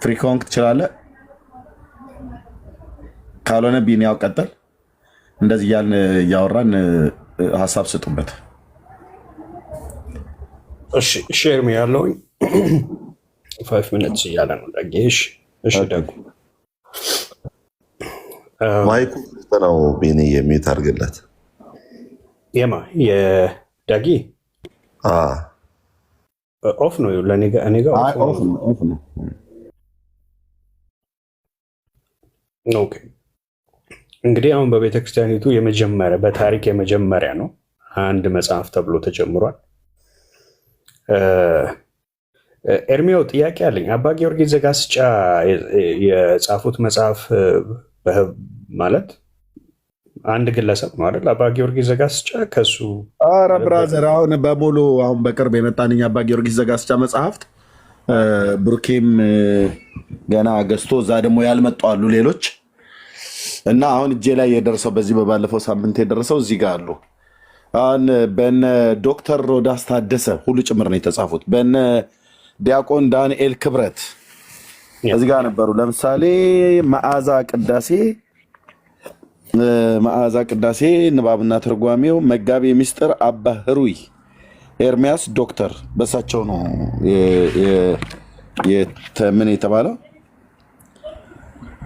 ፍሪ ከሆንክ ትችላለህ። ካልሆነ ቢኒያው ቀጥል። እንደዚህ እያልን እያወራን ሀሳብ ስጡበት። እሺ ሼር ያለውኝ 5 ሚኒትስ እያለ ነው ዳጌሽ። እሺ ደጉ ማይኩ ነው ቢኒ የሚዩት አድርግለት። የማ የዳጊ ኦፍ ነው ለኔ ጋር ኦፍ ነው። ኦኬ እንግዲህ አሁን በቤተክርስቲያኒቱ የመጀመሪያ በታሪክ የመጀመሪያ ነው አንድ መጽሐፍ ተብሎ ተጀምሯል። ኤርሚያው ጥያቄ አለኝ። አባ ጊዮርጊስ ዘጋስጫ የጻፉት መጽሐፍ ማለት አንድ ግለሰብ ነው አይደል? አባ ጊዮርጊስ ዘጋስጫ ከሱ ኧረ ብራዘር አሁን በሙሉ አሁን በቅርብ የመጣንኝ አባ ጊዮርጊስ ዘጋስጫ መጽሐፍት ብሩኬም ገና ገዝቶ እዛ ደግሞ ያልመጡ አሉ ሌሎች እና አሁን እጄ ላይ የደረሰው በዚህ በባለፈው ሳምንት የደረሰው እዚህ ጋር አሉ። አሁን በነ ዶክተር ሮዳስ ታደሰ ሁሉ ጭምር ነው የተጻፉት። በነ ዲያቆን ዳንኤል ክብረት እዚህ ጋር ነበሩ። ለምሳሌ መዓዛ ቅዳሴ ንባብና ትርጓሜው መጋቤ ምስጢር አባ ህሩይ ኤርሚያስ ዶክተር በሳቸው ነው ምን የተባለው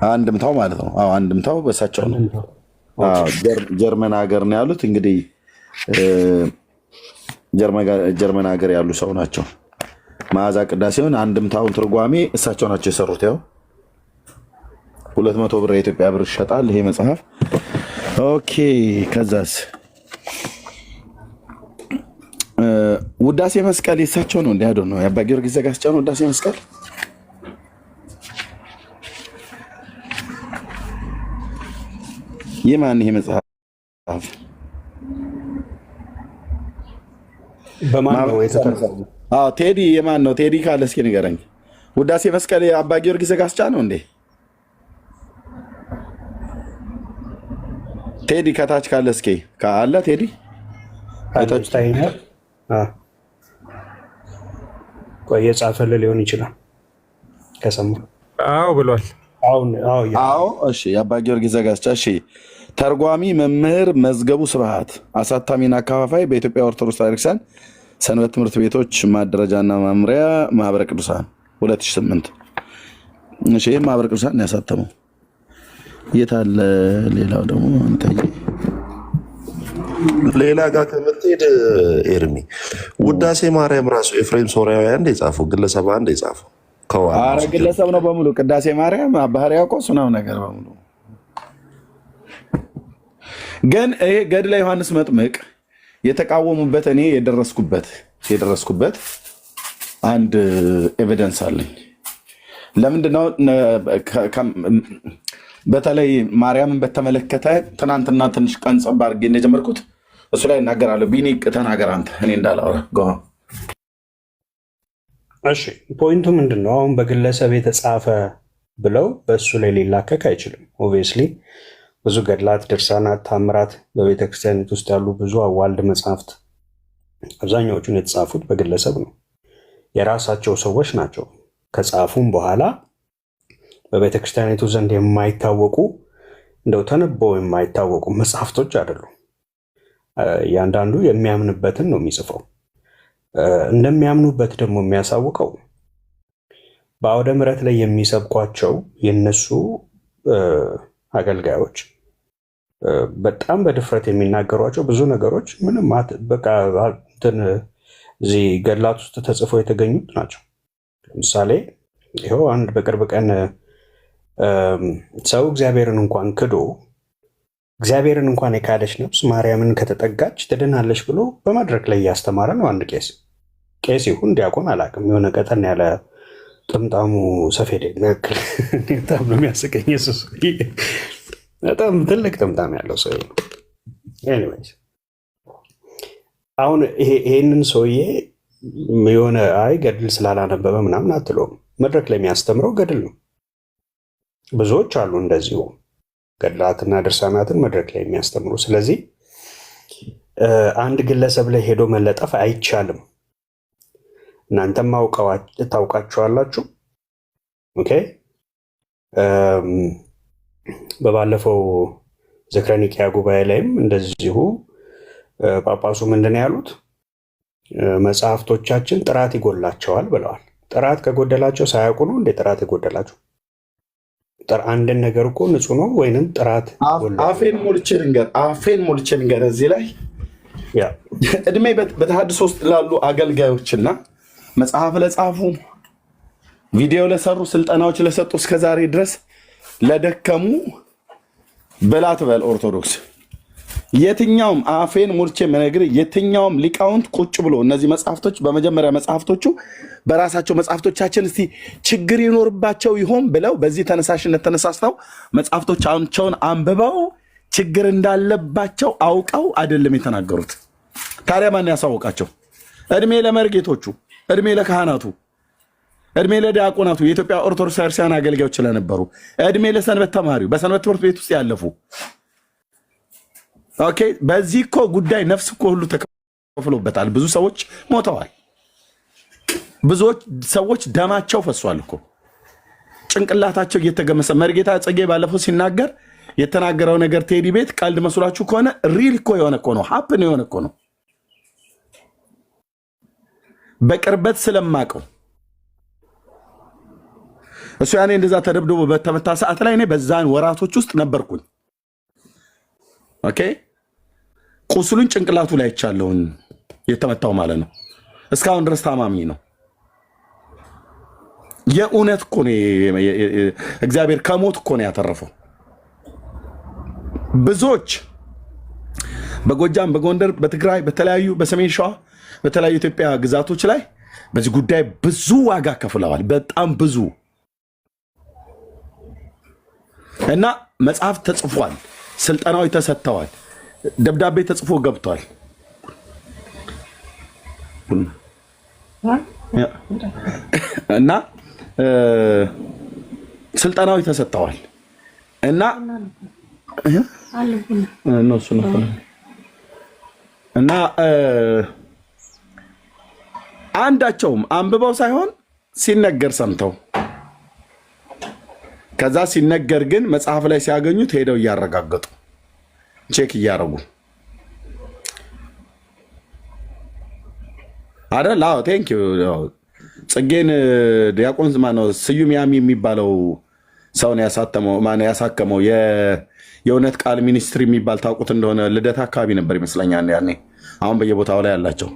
አንድምታው ማለት ነው። አዎ አንድምታው በሳቸው ነው። ጀርመን ሀገር ነው ያሉት። እንግዲህ ጀርመን ሀገር ያሉ ሰው ናቸው። መዓዛ ቅዳሴውን አንድምታውን ትርጓሜ እሳቸው ናቸው የሰሩት። ያው 200 ብር የኢትዮጵያ ብር ይሸጣል ይሄ መጽሐፍ። ኦኬ ከዛስ ውዳሴ መስቀል የሳቸው ነው። እንዲያዶ ነው የአባ ጊዮርጊስ ዘጋስጫ ነው ውዳሴ መስቀል። የማን ይሄ መጽሐፍ በማን ነው የተተረጎመው? ቴዲ የማን ነው? ቴዲ ካለ እስኪ ንገረኝ። ውዳሴ መስቀል የአባ ጊዮርጊስ ዘጋስጫ ነው እንዴ? ቴዲ ከታች ካለ እስኪ ካለ ቴዲ ቆይ የጻፈልህ ሊሆን ይችላል ከሰማ። አዎ ብሏል። አዎ እሺ። የአባ ጊዮርጊስ ዘጋስጫ እሺ። ተርጓሚ መምህር መዝገቡ ስብሐት፣ አሳታሚና አካፋፋይ በኢትዮጵያ ኦርቶዶክስ ቤተክርስቲያን ሰንበት ትምህርት ቤቶች ማደረጃና መምሪያ ማህበረ ቅዱሳን 2008። እሺ ማህበረ ቅዱሳን ያሳተመው የት አለ? ሌላው ደግሞ ሌላ ጋር ከምትሄድ ኤርሚ ውዳሴ ማርያም ራሱ ኤፍሬም ሶርያዊ አንድ የጻፈው ግለሰብ አንድ የጻፈው ኧረ ግለሰብ ነው በሙሉ። ቅዳሴ ማርያም አባ ሕርያቆስ ነው ነገር በሙሉ። ግን ይሄ ገድለ ዮሐንስ መጥምቅ የተቃወሙበት እኔ የደረስኩበት አንድ ኤቪደንስ አለኝ። ለምንድነው በተለይ ማርያምን በተመለከተ ትናንትና ትንሽ ቀን ጸባ አድርጌ እንደጀመርኩት እሱ ላይ እናገራለሁ። ቢኒ ተናገር አንተ፣ እኔ እንዳላወራ። እሺ ፖይንቱ ምንድን ነው? አሁን በግለሰብ የተጻፈ ብለው በእሱ ላይ ሊላከክ አይችልም። ኦብቪየስሊ ብዙ ገድላት፣ ድርሳናት፣ ታምራት በቤተክርስቲያኒት ውስጥ ያሉ ብዙ አዋልድ መጽሐፍት አብዛኛዎቹን የተጻፉት በግለሰብ ነው። የራሳቸው ሰዎች ናቸው። ከጻፉም በኋላ በቤተክርስቲያኒቱ ዘንድ የማይታወቁ እንደው ተነበው የማይታወቁ መጽሐፍቶች አይደሉም። እያንዳንዱ የሚያምንበትን ነው የሚጽፈው። እንደሚያምኑበት ደግሞ የሚያሳውቀው በአውደ ምሕረት ላይ የሚሰብኳቸው የነሱ አገልጋዮች በጣም በድፍረት የሚናገሯቸው ብዙ ነገሮች ምንም በቃ እዚህ ገድላት ውስጥ ተጽፈው የተገኙት ናቸው። ለምሳሌ ይኸው አንድ በቅርብ ቀን ሰው እግዚአብሔርን እንኳን ክዶ እግዚአብሔርን እንኳን የካደች ነፍስ ማርያምን ከተጠጋች ትድናለች ብሎ በመድረክ ላይ እያስተማረ ነው። አንድ ቄስ ይሁን ዲያቆን አላውቅም፣ የሆነ ቀጠን ያለ ጥምጣሙ ሰፌድ ያክል በጣም ነው የሚያስቀኝ። ኢየሱስ በጣም ትልቅ ጥምጣም ያለው ሰው ነው። ኤኒዌይስ አሁን ይሄንን ሰውዬ የሆነ ገድል ስላላነበበ ምናምን አትለውም። መድረክ ላይ የሚያስተምረው ገድል ነው። ብዙዎች አሉ እንደዚሁ ገድላትና ድርሳናትን መድረክ ላይ የሚያስተምሩ። ስለዚህ አንድ ግለሰብ ላይ ሄዶ መለጠፍ አይቻልም። እናንተም ታውቃቸዋላችሁ። ኦኬ። በባለፈው ዝክረ ኒቅያ ጉባኤ ላይም እንደዚሁ ጳጳሱ ምንድን ነው ያሉት? መጽሐፍቶቻችን ጥራት ይጎላቸዋል ብለዋል። ጥራት ከጎደላቸው ሳያውቁ ነው እንደ ጥራት የጎደላቸው? አንድን ነገር እኮ ንጹህ ነው ወይንም ጥራት አፌን ሞልቼ ልንገር እዚህ ላይ እድሜ በተሐድሶ ውስጥ ላሉ አገልጋዮችና መጽሐፍ ለጻፉ ቪዲዮ ለሰሩ ስልጠናዎች ለሰጡ እስከዛሬ ድረስ ለደከሙ በላት በል ኦርቶዶክስ የትኛውም አፌን ሞልቼ መነግርህ የትኛውም ሊቃውንት ቁጭ ብሎ እነዚህ መጽሐፍቶች በመጀመሪያ መጽሐፍቶቹ በራሳቸው መጽሐፍቶቻችን እስቲ ችግር ይኖርባቸው ይሆን ብለው በዚህ ተነሳሽነት ተነሳስተው መጽሐፍቶቻቸውን አንብበው ችግር እንዳለባቸው አውቀው አይደለም የተናገሩት። ታዲያ ማን ያሳወቃቸው? እድሜ ለመርጌቶቹ፣ እድሜ ለካህናቱ፣ እድሜ ለዲያቆናቱ፣ የኢትዮጵያ ኦርቶዶክስ ክርስቲያን አገልጋዮች ስለነበሩ፣ እድሜ ለሰንበት ተማሪው፣ በሰንበት ትምህርት ቤት ውስጥ ያለፉ። ኦኬ፣ በዚህ እኮ ጉዳይ ነፍስ እኮ ሁሉ ተከፍሎበታል። ብዙ ሰዎች ሞተዋል። ብዙዎች ሰዎች ደማቸው ፈሷል እኮ ጭንቅላታቸው እየተገመሰ። መርጌታ ጽጌ ባለፈው ሲናገር የተናገረው ነገር ቴዲ ቤት ቀልድ መስሏችሁ ከሆነ ሪል እኮ የሆነ እኮ ነው፣ ሀፕን የሆነ እኮ ነው። በቅርበት ስለማቀው እሱ ያኔ እንደዛ ተደብድቦ በተመታ ሰዓት ላይ እኔ በዛን ወራቶች ውስጥ ነበርኩኝ። ኦኬ፣ ቁስሉን ጭንቅላቱ ላይ ይቻለውን የተመታው ማለት ነው። እስካሁን ድረስ ታማሚ ነው። የእውነት እኮ ነው። እግዚአብሔር ከሞት እኮ ነው ያተረፈው። ብዙዎች በጎጃም፣ በጎንደር፣ በትግራይ፣ በተለያዩ በሰሜን ሸዋ፣ በተለያዩ ኢትዮጵያ ግዛቶች ላይ በዚህ ጉዳይ ብዙ ዋጋ ከፍለዋል። በጣም ብዙ እና መጽሐፍ ተጽፏል፣ ስልጠናዎች ተሰጥተዋል፣ ደብዳቤ ተጽፎ ገብቷል እና ስልጠናዎች ተሰጥተዋል እና እና አንዳቸውም አንብበው ሳይሆን ሲነገር ሰምተው ከዛ ሲነገር ግን መጽሐፍ ላይ ሲያገኙት ሄደው እያረጋገጡ ቼክ እያረጉ አይደል? አዎ ቴንክ ዩ። ጽጌን ዲያቆን ማነው ስዩም ያሚ የሚባለው ሰውን ያሳተመው ማነው ያሳከመው የእውነት ቃል ሚኒስትሪ የሚባል ታውቁት እንደሆነ ልደታ አካባቢ ነበር ይመስለኛል ያኔ። አሁን በየቦታው ላይ ያላቸው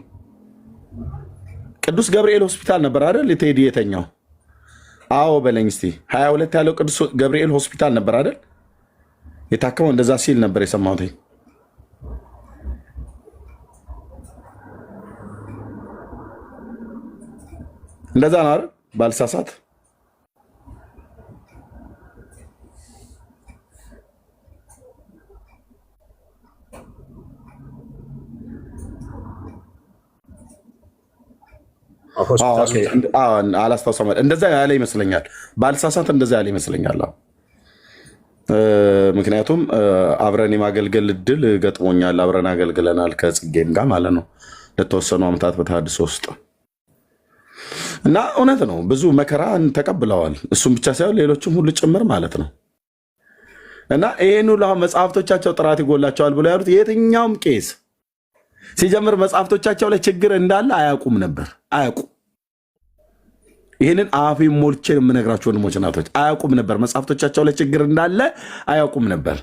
ቅዱስ ገብርኤል ሆስፒታል ነበር አይደል? ቴዲ የተኛው? አዎ በለኝ እስቲ 22 ያለው ቅዱስ ገብርኤል ሆስፒታል ነበር አይደል የታከመው? እንደዛ ሲል ነበር የሰማሁት። እንደዛ ነው አይደል? ባልሳሳት አላስታውሰም። እንደዛ ያለ ይመስለኛል። ባልሳሳት እንደዛ ያለ ይመስለኛል። ምክንያቱም አብረን የማገልገል እድል ገጥሞኛል። አብረን አገልግለናል ከጽጌም ጋር ማለት ነው ለተወሰኑ ዓመታት በተሐድሶ ውስጥ እና እውነት ነው ብዙ መከራን ተቀብለዋል። እሱም ብቻ ሳይሆን ሌሎችም ሁሉ ጭምር ማለት ነው። እና ይህን ሁሉ መጽሐፍቶቻቸው ጥራት ይጎላቸዋል ብሎ ያሉት የትኛውም ቄስ ሲጀምር መጽሐፍቶቻቸው ላይ ችግር እንዳለ አያውቁም ነበር። አያውቁም። ይህንን አፌን ሞልቼ የምነግራቸው ወንድሞች እናቶች አያውቁም ነበር። መጽሐፍቶቻቸው ላይ ችግር እንዳለ አያውቁም ነበር።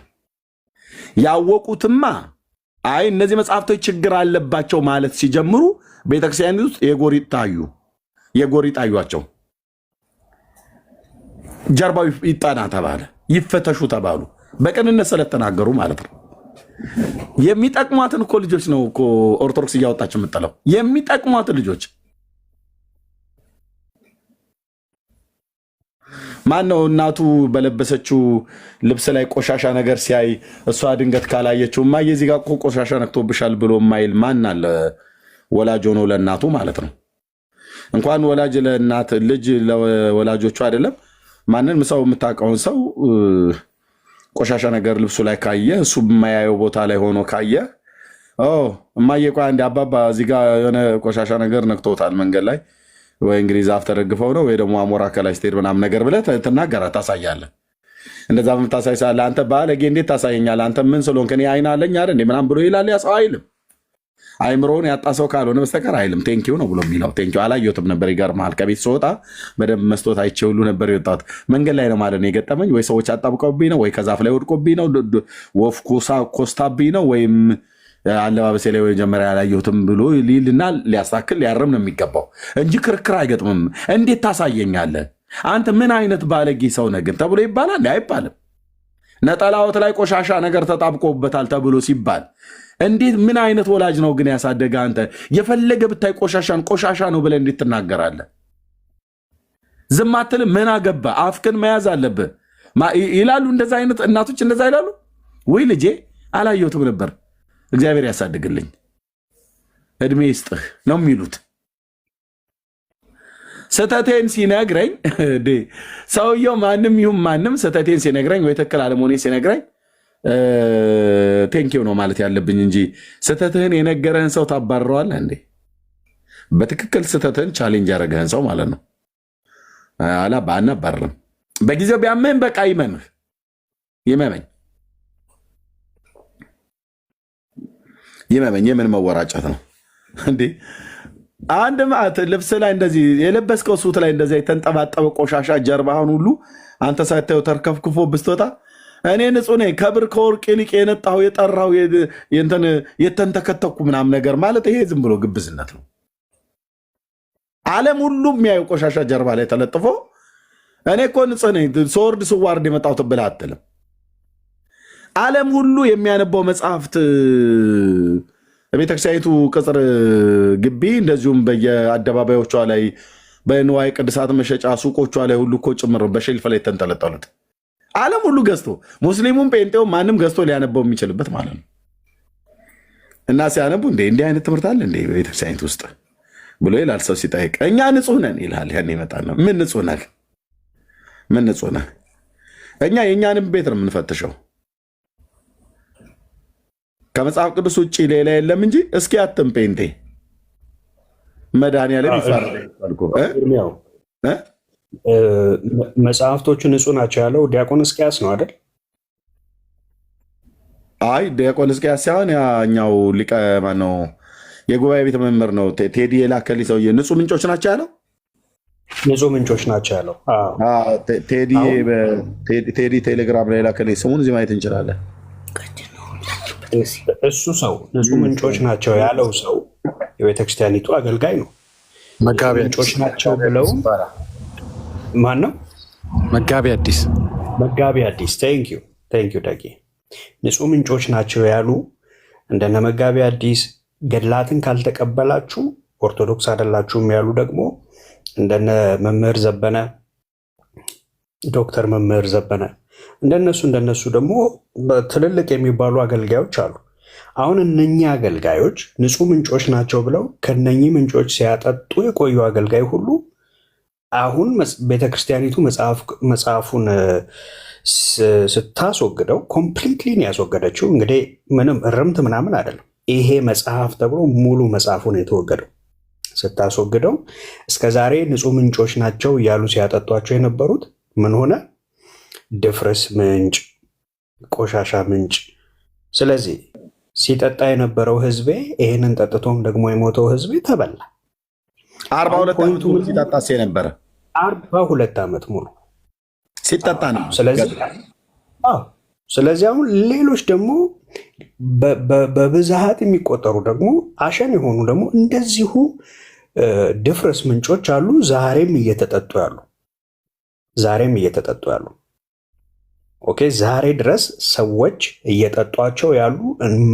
ያወቁትማ አይ እነዚህ መጽሐፍቶች ችግር አለባቸው ማለት ሲጀምሩ ቤተክርስቲያን ውስጥ የጎሪጥ ታዩቸው። ጀርባው ይጠና ተባለ፣ ይፈተሹ ተባሉ። በቅንነት ስለተናገሩ ማለት ነው። የሚጠቅሟትን እኮ ልጆች ነው እኮ ኦርቶዶክስ እያወጣች የምጥለው። የሚጠቅሟትን ልጆች ማን ነው? እናቱ በለበሰችው ልብስ ላይ ቆሻሻ ነገር ሲያይ እሷ ድንገት ካላየችው እማዬ እዚህ ጋር እኮ ቆሻሻ ነክቶብሻል ብሎ ማይል ማን አለ? ወላጅ ሆኖ ለእናቱ ማለት ነው። እንኳን ወላጅ ለእናት ልጅ ለወላጆቹ አይደለም ማንን ሰው የምታውቀውን ሰው ቆሻሻ ነገር ልብሱ ላይ ካየ እሱ የማያየው ቦታ ላይ ሆኖ ካየ እማዬ ቆይ አንዴ አባባ እዚህ ጋር የሆነ ቆሻሻ ነገር ነክቶታል መንገድ ላይ ወይ እንግዲህ ዛፍ ተደግፈው ነው ወይ ደግሞ አሞራ ከላይ ስትሄድ ምናምን ነገር ብለህ ትናገራለህ፣ ታሳያለህ። እንደዛ በምታሳይ ሳለ አንተ ባለጌ እንዴት ታሳየኛለህ? አንተ ምን ስለሆንክ እኔ አይን አለኝ አይደል ምናምን ብሎ ይላል። ያ ሰው አይልም። አይምሮውን ያጣ ሰው ካልሆነ በስተቀር አይልም። ቴንኪው ነው ብሎ የሚለው። ቴንኪው አላየሁትም ነበር። ይገርምሃል፣ ከቤት ስወጣ በደንብ መስቶት አይቼ ሁሉ ነበር የወጣሁት። መንገድ ላይ ነው ማለት ነው የገጠመኝ። ወይ ሰዎች አጣብቀውብኝ ነው፣ ወይ ከዛፍ ላይ ወድቆብኝ ነው፣ ወፍ ኮስታብኝ ነው፣ ወይም አለባበሴ ላይ መጀመሪያ ያላየሁትም ብሎ ሊልና ሊያስተካክል ሊያርም ነው የሚገባው እንጂ ክርክር አይገጥምም። እንዴት ታሳየኛለህ? አንተ ምን አይነት ባለጌ ሰው ነህ ግን ተብሎ ይባላል? አይባልም። ነጠላዎት ላይ ቆሻሻ ነገር ተጣብቆበታል ተብሎ ሲባል እንዴት ምን አይነት ወላጅ ነው ግን ያሳደገ? አንተ የፈለገ ብታይ ቆሻሻን ቆሻሻ ነው ብለህ እንዴት ትናገራለህ? ዝም አትልም? ምን አገባ? አፍክን መያዝ አለብህ ይላሉ። እንደዛ አይነት እናቶች እንደዛ ይላሉ። ወይ ልጄ አላየሁትም ነበር፣ እግዚአብሔር ያሳድግልኝ፣ እድሜ ይስጥህ ነው የሚሉት። ስተቴን ሲነግረኝ ሰውየው ማንም ይሁን ማንም ስተቴን ሲነግረኝ ወይ ትክክል አለመሆኔ ሲነግረኝ ቴንኪው ነው ማለት ያለብኝ እንጂ ስተትህን የነገረህን ሰው ታባረዋለህ እንዴ? በትክክል ስተትህን ቻሌንጅ ያደረገህን ሰው ማለት ነው። አናባርም። በጊዜው ቢያምህን በቃ ይመምህ፣ ይመመኝ። የምን መወራጨት ነው እንዴ? አንድ ማዕት ልብስ ላይ እንደዚህ የለበስከው ሱት ላይ እንደዚህ የተንጠባጠበ ቆሻሻ ጀርባህን ሁሉ አንተ ሳታየው ተርከፍክፎ ብስትወጣ እኔ ንጹህ ነኝ ከብር ከወርቅ ይልቅ የነጣሁ የጠራሁ የተንተከተኩ ምናምን ነገር ማለት ይሄ ዝም ብሎ ግብዝነት ነው። ዓለም ሁሉ የሚያየው ቆሻሻ ጀርባ ላይ ተለጥፎ እኔ እኮ ንጹህ ነኝ ስወርድ ስዋርድ የመጣሁት ብለህ አትልም። ዓለም ሁሉ የሚያነባው መጽሐፍት በቤተክርስቲያኒቱ ቅጽር ግቢ እንደዚሁም በየአደባባዮቿ ላይ በንዋይ ቅድሳት መሸጫ ሱቆቿ ላይ ሁሉ እኮ ጭምር በሼልፍ ላይ የተንጠለጠሉት ዓለም ሁሉ ገዝቶ ሙስሊሙም ጴንጤውም ማንም ገዝቶ ሊያነባው የሚችልበት ማለት ነው። እና ሲያነቡ እንዲህ አይነት ትምህርት አለ እንደ በቤተክርስቲያኒት ውስጥ ብሎ ይላል ሰው ሲጠይቅ፣ እኛ ንጹህ ነን ይልሃል። ያን ይመጣል ነው ምን ንጹህ ነህ? ምን ንጹህ ነህ? እኛ የእኛንም ቤት ነው የምንፈትሸው ከመጽሐፍ ቅዱስ ውጭ ሌላ የለም እንጂ። እስኪ አትም ጴንጤ መድኃኒዓለም ይፈርዳል። መጽሐፍቶቹ ንጹህ ናቸው ያለው ዲያቆን እስቅያስ ነው አይደል? አይ ዲያቆን እስቅያስ ሳይሆን ያኛው ሊቀ ማነው የጉባኤ ቤተ መምህር ነው ቴዲ የላከልኝ ሰውዬ። ንጹህ ምንጮች ናቸው ያለው። ንጹህ ምንጮች ናቸው ያለው ቴዲ ቴሌግራም ላይ ላከልኝ። ስሙን እዚህ ማየት እንችላለን። እሱ ሰው ንጹህ ምንጮች ናቸው ያለው ሰው የቤተክርስቲያኒቱ አገልጋይ ነው። መጋቢ ምንጮች ናቸው ብለው ማን ነው? መጋቢ አዲስ። መጋቢ አዲስ። ቴንኪው ዳጊ። ንጹህ ምንጮች ናቸው ያሉ እንደነ መጋቢ አዲስ ገድላትን ካልተቀበላችሁ ኦርቶዶክስ አይደላችሁም ያሉ ደግሞ እንደነ መምህር ዘበነ ዶክተር መምህር ዘበነ እንደነሱ ደግሞ ትልልቅ የሚባሉ አገልጋዮች አሉ። አሁን እነኚህ አገልጋዮች ንጹህ ምንጮች ናቸው ብለው ከነኚህ ምንጮች ሲያጠጡ የቆዩ አገልጋይ ሁሉ አሁን ቤተክርስቲያኒቱ መጽሐፉን ስታስወግደው ኮምፕሊትሊ ያስወገደችው። እንግዲህ ምንም እርምት ምናምን አይደለም። ይሄ መጽሐፍ ተብሎ ሙሉ መጽሐፉን የተወገደው ስታስወግደው እስከዛሬ ንጹህ ምንጮች ናቸው እያሉ ሲያጠጧቸው የነበሩት ምን ሆነ? ድፍርስ ምንጭ፣ ቆሻሻ ምንጭ። ስለዚህ ሲጠጣ የነበረው ህዝቤ ይህንን ጠጥቶም ደግሞ የሞተው ህዝቤ ተበላ። 42 ዓመት ሙሉ ሲጠጣ ነበረ። 42 ዓመት ሙሉ ሲጠጣ ነው። ስለዚህ አሁን ሌሎች ደግሞ በብዛት የሚቆጠሩ ደግሞ አሸን የሆኑ ደግሞ እንደዚሁ ድፍረስ ምንጮች አሉ። ዛሬም እየተጠጡ ያሉ ኦኬ፣ ዛሬ ድረስ ሰዎች እየጠጧቸው ያሉ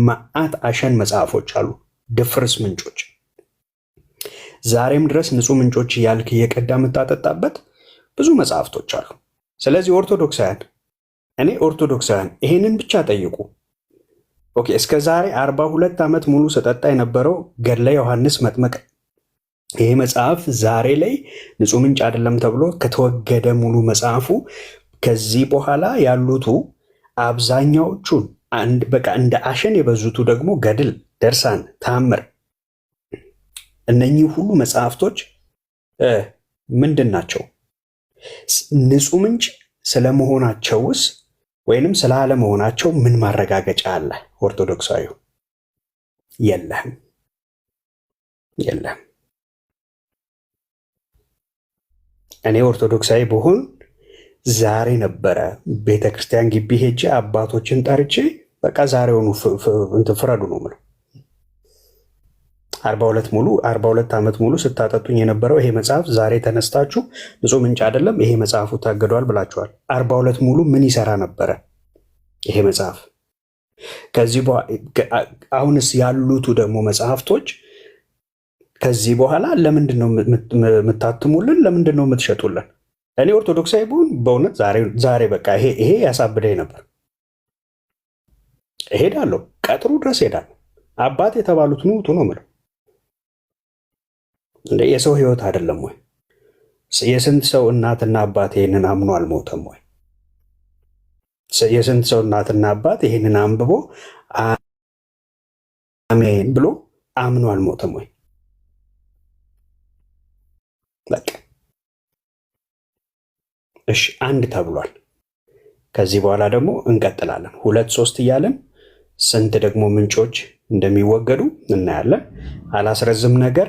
መዓት አሸን መጽሐፎች አሉ፣ ድፍርስ ምንጮች። ዛሬም ድረስ ንጹህ ምንጮች እያልክ እየቀዳ የምታጠጣበት ብዙ መጽሐፍቶች አሉ። ስለዚህ ኦርቶዶክሳውያን ይሄንን ብቻ ጠይቁ። ኦኬ፣ እስከ ዛሬ 42 ዓመት ሙሉ ስጠጣ የነበረው ገድለ ዮሐንስ መጥምቅ ይሄ መጽሐፍ ዛሬ ላይ ንጹህ ምንጭ አይደለም ተብሎ ከተወገደ ሙሉ መጽሐፉ ከዚህ በኋላ ያሉቱ አብዛኛዎቹን በቃ እንደ አሸን የበዙቱ ደግሞ ገድል፣ ደርሳን፣ ታምር እነኚህ ሁሉ መጽሐፍቶች ምንድን ናቸው? ንጹህ ምንጭ ስለመሆናቸውስ ወይንም ስላለመሆናቸው ምን ማረጋገጫ አለ? ኦርቶዶክሳዊ የለህም። እኔ ኦርቶዶክሳዊ ብሆን ዛሬ ነበረ ቤተክርስቲያን ግቢ ሄጄ አባቶችን ጠርቼ በቃ ዛሬውኑ ፍረዱ ነው የምለው። 42 ዓመት ሙሉ ስታጠጡኝ የነበረው ይሄ መጽሐፍ ዛሬ ተነስታችሁ ንጹህ ምንጭ አይደለም ይሄ መጽሐፉ ታገዷል ብላችኋል። 42 ሙሉ ምን ይሰራ ነበረ ይሄ መጽሐፍ? ከዚህ አሁንስ ያሉቱ ደግሞ መጽሐፍቶች ከዚህ በኋላ ለምንድን ነው የምታትሙልን? ለምንድን ነው የምትሸጡልን? እኔ ኦርቶዶክሳዊ ብሆን በእውነት ዛሬ በቃ ይሄ ያሳብደኝ ነበር። እሄዳለሁ፣ ቀጥሩ ድረስ እሄዳለሁ። አባት የተባሉት ውጡ ነው የምለው። እንደ የሰው ህይወት አይደለም ወይ? የስንት ሰው እናትና አባት ይህንን አምኖ አልሞተም ወይ? የስንት ሰው እናትና አባት ይህንን አንብቦ አሜን ብሎ አምኖ አልሞተም ወይ? በቃ እሺ፣ አንድ ተብሏል። ከዚህ በኋላ ደግሞ እንቀጥላለን። 2 3 እያለን ስንት ደግሞ ምንጮች እንደሚወገዱ እናያለን። አላስረዝም ነገር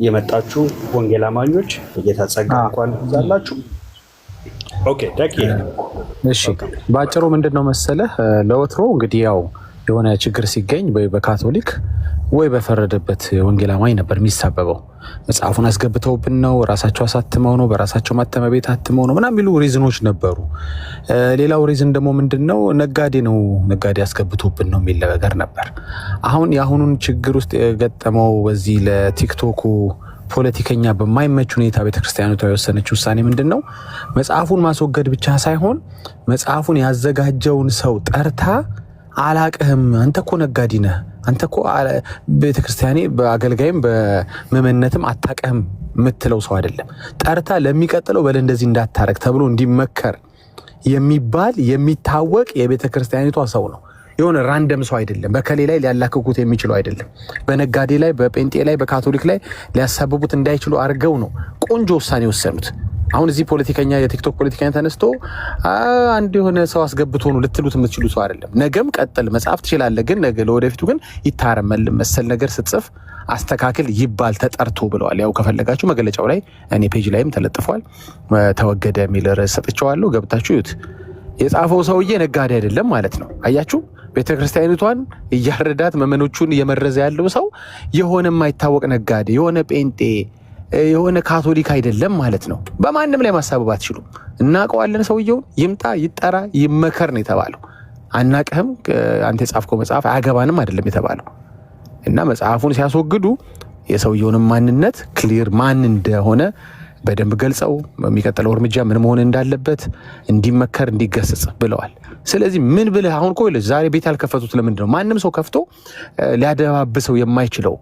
የመጣችሁ ወንጌል አማኞች የጌታ ጸጋ እንኳን ይዛላችሁ። ኦኬ ደቂ እሺ፣ ባጭሩ ምንድነው መሰለህ ለወትሮ እንግዲህ ያው የሆነ ችግር ሲገኝ ወይ በካቶሊክ ወይ በፈረደበት ወንጌል አማኝ ነበር የሚሳበበው። መጽሐፉን አስገብተውብን ነው፣ ራሳቸው አሳትመው ነው፣ በራሳቸው ማተሚያ ቤት አትመው ነው ምናምን የሚሉ ሪዝኖች ነበሩ። ሌላው ሪዝን ደግሞ ምንድነው ነጋዴ አስገብቶብን ነው የሚል ነገር ነበር። አሁን የአሁኑን ችግር ውስጥ የገጠመው በዚህ ለቲክቶኩ ፖለቲከኛ በማይመች ሁኔታ ቤተክርስቲያኒቷ የወሰነች ውሳኔ ምንድነው? መጽሐፉን ማስወገድ ብቻ ሳይሆን መጽሐፉን ያዘጋጀውን ሰው ጠርታ አላቅህም፣ አንተ እኮ ነጋዴ ነህ፣ አንተ እኮ ቤተክርስቲያኔ በአገልጋይም በመመነትም አታቀህም የምትለው ሰው አይደለም። ጠርታ ለሚቀጥለው በለ እንደዚህ እንዳታረግ ተብሎ እንዲመከር የሚባል የሚታወቅ የቤተክርስቲያኒቷ ሰው ነው። የሆነ ራንደም ሰው አይደለም። በከሌ ላይ ሊያላክኩት የሚችለው አይደለም። በነጋዴ ላይ፣ በጴንጤ ላይ፣ በካቶሊክ ላይ ሊያሳብቡት እንዳይችሉ አድርገው ነው ቆንጆ ውሳኔ ወሰኑት። አሁን እዚህ ፖለቲከኛ የቲክቶክ ፖለቲከኛ ተነስቶ አንድ የሆነ ሰው አስገብቶ ነው ልትሉት የምትችሉ ሰው አይደለም። ነገም ቀጥል መጽሐፍ ትችላለህ፣ ግን ነገ ለወደፊቱ ግን ይታረመል መሰል ነገር ስትጽፍ አስተካክል ይባል ተጠርቶ ብለዋል። ያው ከፈለጋችሁ መግለጫው ላይ እኔ ፔጅ ላይም ተለጥፏል። ተወገደ የሚል ርዕስ ሰጥቼዋለሁ፣ ገብታችሁ ይዩት። የጻፈው ሰውዬ ነጋዴ አይደለም ማለት ነው። አያችሁ፣ ቤተክርስቲያኒቷን እያረዳት መመኖቹን እየመረዘ ያለው ሰው የሆነ የማይታወቅ ነጋዴ፣ የሆነ ጴንጤ፣ የሆነ ካቶሊክ አይደለም ማለት ነው። በማንም ላይ ማሳበብ አትችሉም። እናውቀዋለን፣ ሰውየውን ይምጣ፣ ይጠራ፣ ይመከር ነው የተባለው። አናቅህም፣ አንተ የጻፍከው መጽሐፍ አያገባንም አይደለም የተባለው። እና መጽሐፉን ሲያስወግዱ የሰውየውንም ማንነት ክሊር ማን እንደሆነ በደንብ ገልጸው በሚቀጥለው እርምጃ ምን መሆን እንዳለበት እንዲመከር እንዲገሰጽ ብለዋል። ስለዚህ ምን ብለህ አሁን እኮ ዛሬ ቤት ያልከፈቱት ለምንድን ነው? ማንም ሰው ከፍቶ ሊያደባብሰው የማይችለው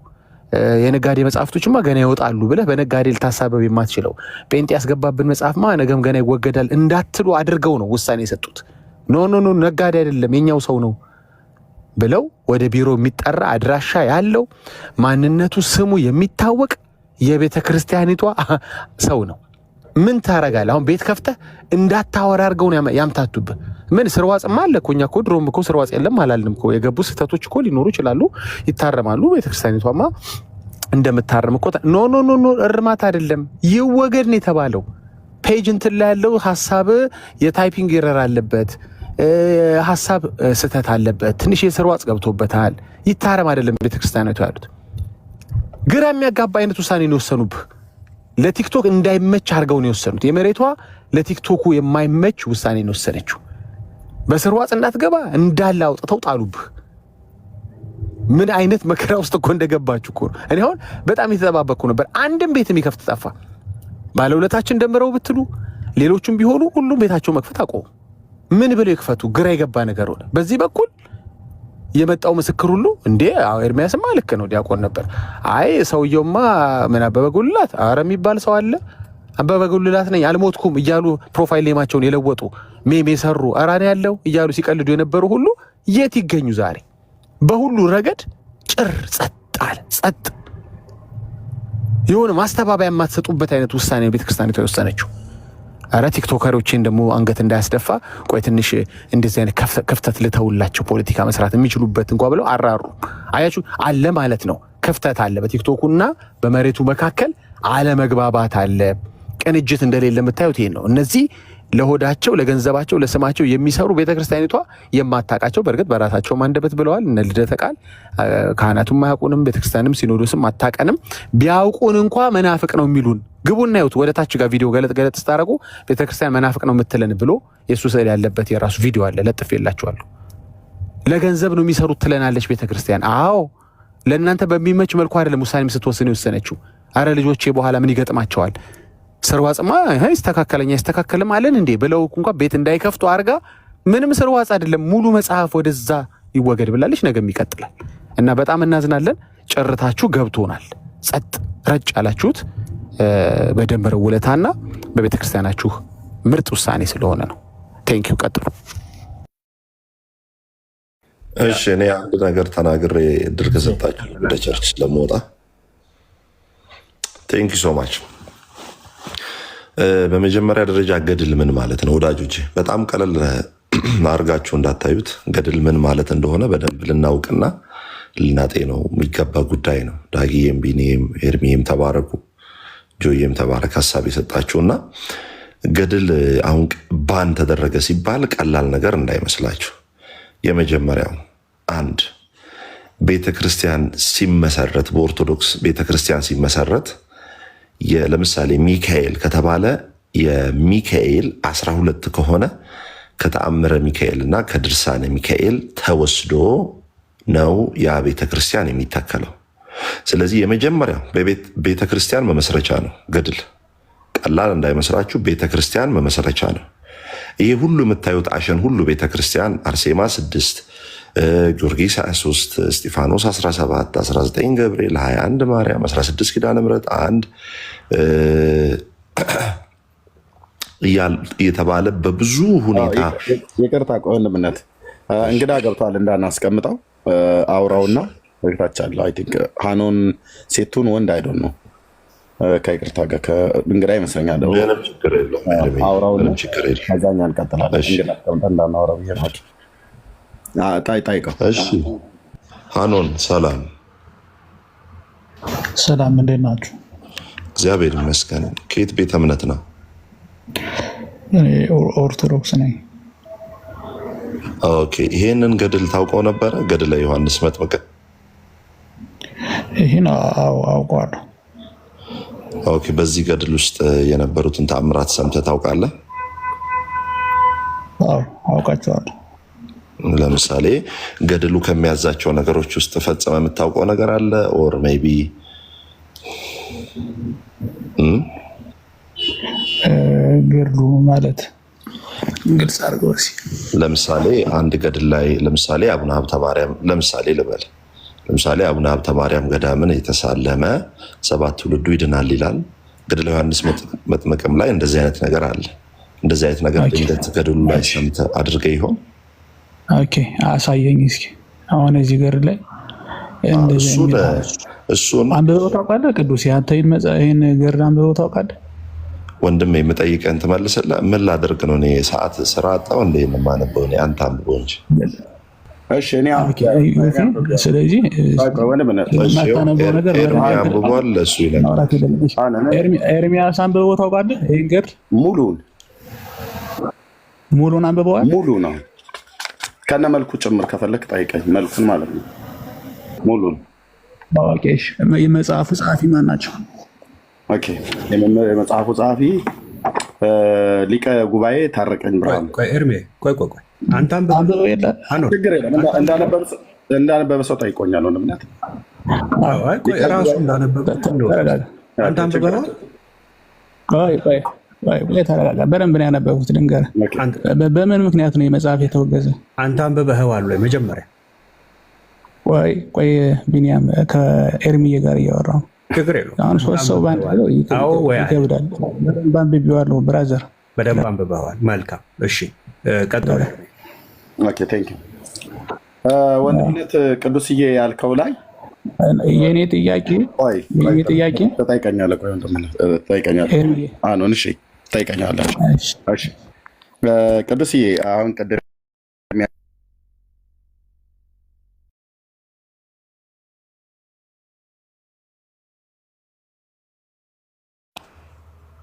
የነጋዴ መጽሐፍቶችማ ገና ይወጣሉ ብለህ በነጋዴ ልታሳበብ የማትችለው ጴንጤ ያስገባብን መጽሐፍማ ነገም ገና ይወገዳል እንዳትሉ አድርገው ነው ውሳኔ የሰጡት። ኖ ነጋዴ አይደለም የኛው ሰው ነው ብለው ወደ ቢሮ የሚጠራ አድራሻ ያለው ማንነቱ ስሙ የሚታወቅ የቤተ ክርስቲያኒቷ ሰው ነው። ምን ታረጋለህ? አሁን ቤት ከፍተህ እንዳታወራ አድርገው ነው ያምታቱብህ። ምን ስርዋጽማ አለ እኮ። እኛ እኮ ድሮም እኮ ስርዋጽ የለም አላልንም እኮ። የገቡ ስህተቶች እኮ ሊኖሩ ይችላሉ፣ ይታረማሉ። ቤተክርስቲያኒቷማ እንደምታረም እኮ ኖ እርማት አይደለም ይወገድ ነው የተባለው። ፔጅ እንትን ላይ ያለው ሐሳብ የታይፒንግ ኤረር አለበት፣ ሐሳብ ስህተት አለበት፣ ትንሽ የስርዋጽ ገብቶበታል፣ ይታረም አይደለም ቤተክርስቲያኒቷ ያሉት። ግራ የሚያጋባ አይነት ውሳኔ ነው የወሰኑብህ። ለቲክቶክ እንዳይመች አድርገው ነው የወሰኑት። የመሬቷ ለቲክቶኩ የማይመች ውሳኔ ነው የወሰነችው። በስርዋጽ እንዳትገባ እንዳለ አውጥተው ጣሉብህ። ምን አይነት መከራ ውስጥ እኮ እንደገባችሁ እኮ። እኔ አሁን በጣም የተጠባበቅኩ ነበር። አንድም ቤት የሚከፍት ጠፋ። ባለውለታችን ደምረው ብትሉ ሌሎቹም ቢሆኑ ሁሉም ቤታቸው መክፈት አቆሙ። ምን ብለው ይክፈቱ? ግራ የገባ ነገር ሆነ። በዚህ በኩል የመጣው ምስክር ሁሉ እንዴ ኤርሚያስማ ልክ ነው ዲያቆን ነበር። አይ ሰውየውማ ምን አበበ ጉልላት አረ የሚባል ሰው አለ፣ አበበ ጉልላት ነኝ አልሞትኩም እያሉ ፕሮፋይል ኔማቸውን የለወጡ ሜም የሰሩ አራኔ ያለው እያሉ ሲቀልዱ የነበሩ ሁሉ የት ይገኙ ዛሬ? በሁሉ ረገድ ጭር ጸጥ አለ። ጸጥ የሆነ ማስተባበያ የማትሰጡበት አይነት ውሳኔ ቤተክርስቲያኒቷ የወሰነችው። አረ ቲክቶከሮችን ደግሞ አንገት እንዳያስደፋ ቆይ ትንሽ እንደዚህ አይነት ክፍተት ልተውላቸው ፖለቲካ መስራት የሚችሉበት እንኳ ብለው አራሩ። አያችሁ አለ ማለት ነው። ክፍተት አለ በቲክቶኩና በመሬቱ መካከል አለመግባባት አለ። ቅንጅት እንደሌለ የምታዩት ይሄን ነው። እነዚህ ለሆዳቸው ለገንዘባቸው ለስማቸው የሚሰሩ ቤተክርስቲያኒቷ የማታውቃቸው በእርግጥ በራሳቸው አንደበት ብለዋል። እነ ልደተ ቃል ካህናቱም አያውቁንም፣ ቤተክርስቲያንም ሲኖዶስም አታውቀንም። ቢያውቁን እንኳ መናፍቅ ነው የሚሉን። ግቡና ይሁት ወደ ታች ጋር ቪዲዮ ገለጥ ስታረጉ ቤተክርስቲያን መናፍቅ ነው የምትለን ብሎ የሱ ስዕል ያለበት የራሱ ቪዲዮ አለ፣ ለጥፌላችኋለሁ። ለገንዘብ ነው የሚሰሩት ትለናለች ቤተክርስቲያን። አዎ ለእናንተ በሚመች መልኩ አይደለም ውሳኔም ስትወስን የወሰነችው። አረ ልጆቼ በኋላ ምን ይገጥማቸዋል? ስርዋጽማ ይስተካከለኛ ይስተካከልም አለን እንዴ ብለው እንኳን ቤት እንዳይከፍቱ አርጋ ምንም ስርዋጽ አይደለም ሙሉ መጽሐፍ ወደዛ ይወገድ ብላለች። ነገም ይቀጥላል እና በጣም እናዝናለን። ጨርታችሁ ገብቶናል። ጸጥ ረጭ ያላችሁት በደንበር ውለታና በቤተ ክርስቲያናችሁ ምርጥ ውሳኔ ስለሆነ ነው። ቴንኪው። ቀጥሉ። እሺ እኔ አንድ ነገር ተናግሬ እድል ከሰጣችሁ ወደ ቸርች ለመውጣ ቴንኪ ሶ ማች። በመጀመሪያ ደረጃ ገድል ምን ማለት ነው ወዳጆቼ? በጣም ቀለል አድርጋችሁ እንዳታዩት። ገድል ምን ማለት እንደሆነ በደንብ ልናውቅና ልናጤነው የሚገባ ጉዳይ ነው። ዳጊዬም፣ ቢኒዬም፣ ኤርሚዬም ተባረኩ፣ ጆዬም ተባረክ ሀሳብ የሰጣችሁና ገድል አሁን ባን ተደረገ ሲባል ቀላል ነገር እንዳይመስላችሁ። የመጀመሪያው አንድ ቤተክርስቲያን ሲመሰረት በኦርቶዶክስ ቤተክርስቲያን ሲመሰረት ለምሳሌ ሚካኤል ከተባለ የሚካኤል 12 ከሆነ ከተአምረ ሚካኤል እና ከድርሳነ ሚካኤል ተወስዶ ነው ያ ቤተክርስቲያን የሚተከለው። ስለዚህ የመጀመሪያው ቤተክርስቲያን መመስረቻ ነው ገድል። ቀላል እንዳይመስላችሁ ቤተክርስቲያን መመስረቻ ነው። ይሄ ሁሉ የምታዩት አሸን ሁሉ ቤተክርስቲያን አርሴማ 6፣ ጊዮርጊስ 23፣ እስጢፋኖስ 17፣ 19 ገብርኤል፣ 21 ማርያም፣ 16 ኪዳነ ምሕረት 1 እየተባለ በብዙ ሁኔታ ይቅርታ ቆንምነት እንግዳ ገብቷል እንዳናስቀምጠው አውራውና ወይታች አለ። አይ ቲንክ ሃኖን ሴቱን ወንድ አይዶን ነው ከይቅርታ ጋር እንግዳ ይመስለኛል። አውራውና ከዛኛ እንቀጥላለን። እንግዳ ተቀምጠን እንዳናወራው ይሄማል። ጣይቀው። እሺ ሃኖን ሰላም ሰላም፣ እንዴት ናችሁ? እግዚአብሔር ይመስገን። ከየት ቤተ እምነት ነው? ኦርቶዶክስ ነኝ። ኦኬ። ይሄንን ገድል ታውቀው ነበረ? ገድለ ዮሐንስ መጥምቅ? ይሄን አውቀዋለሁ። ኦኬ። በዚህ ገድል ውስጥ የነበሩትን ተአምራት ሰምተህ ታውቃለህ? አዎ አውቃቸዋለሁ። ለምሳሌ ገድሉ ከሚያዛቸው ነገሮች ውስጥ ፈጽመህ የምታውቀው ነገር አለ? ኦር ሜይ ቢ ገድሉ ማለት ግልጽ አድርገው እስኪ። ለምሳሌ አንድ ገድል ላይ ለምሳሌ አቡነ ሀብተ ማርያም ለምሳሌ ልበል። ለምሳሌ አቡነ ሀብተ ማርያም ገዳምን የተሳለመ 7 ትውልዱ ይድናል ይላል። ገድለ ዮሐንስ መጥምቅም ላይ እንደዚህ አይነት ነገር አለ። እንደዚህ አይነት ነገር ድንገት ገድሉ ላይ ሰምተህ አድርገህ ይሆን? ኦኬ አሳየኝ እስኪ። አሁን እዚህ ገድል ላይ እሱን አንብበው ታውቃለህ? ቅዱስ ይህን ገድል አንብበው ታውቃለህ? ወንድም የምጠይቀን ትመልስልህ። ምን ላደርግ ነው እኔ ሰዓት ስራ አጣው እንደ የማነበው እኔ አንተ አንብበው እንጂ። ስለዚህ አንብቧል እሱ ይላል። ኤርሚያስ አንብበው ታውቃለህ? ይህን ገድል ሙሉን አንብበዋል? ሙሉ ነው ከነ መልኩ ጭምር ከፈለክ ጠይቀኝ። መልኩን ማለት ነው ሙሉን። ታዋቂሽ የመጽሐፉ ጸሐፊ ማን ናቸው? ኦኬ የመጽሐፉ ጸሐፊ ሊቀ ጉባኤ ታረቀኝ ብርሃኑ። ቆይ ኤርሜ ቆይ አንተ አንብበው የለ ችግር የለም እንዳነበበ ሰው ጠይቆኛል። ወንድምነት ቆይ ራሱ እንዳነበበ አንተ አንብበኸዋል? ቆይ ተረጋጋ። በደንብ ነው ያነበብኩት። ልንገርህ በምን ምክንያት ነው የመጽሐፍ የተወገዘ? አንተ አንብበኸዋል ወይ መጀመሪያ? ቆይ ቢኒያም ከኤርሚዬ ጋር እያወራሁ ነው። ችግር የለውም። አሁን 3 ሰው ባንድ ነው ይከብዳል። በደንብ አንብቤዋለሁ ብራዘር። በደንብ አንብበኸዋል። መልካም እሺ ቀጥሎ። ኦኬ ቴንክ ዩ ወንድምነት ቅዱስዬ ያልከው ላይ የኔ ጥያቄ ተጠይቀኛለህ። ቆይ ተጠይቀኛለህ። እሺ ትጠይቀኛለህ። እሺ ቅዱስዬ አሁን ቅድም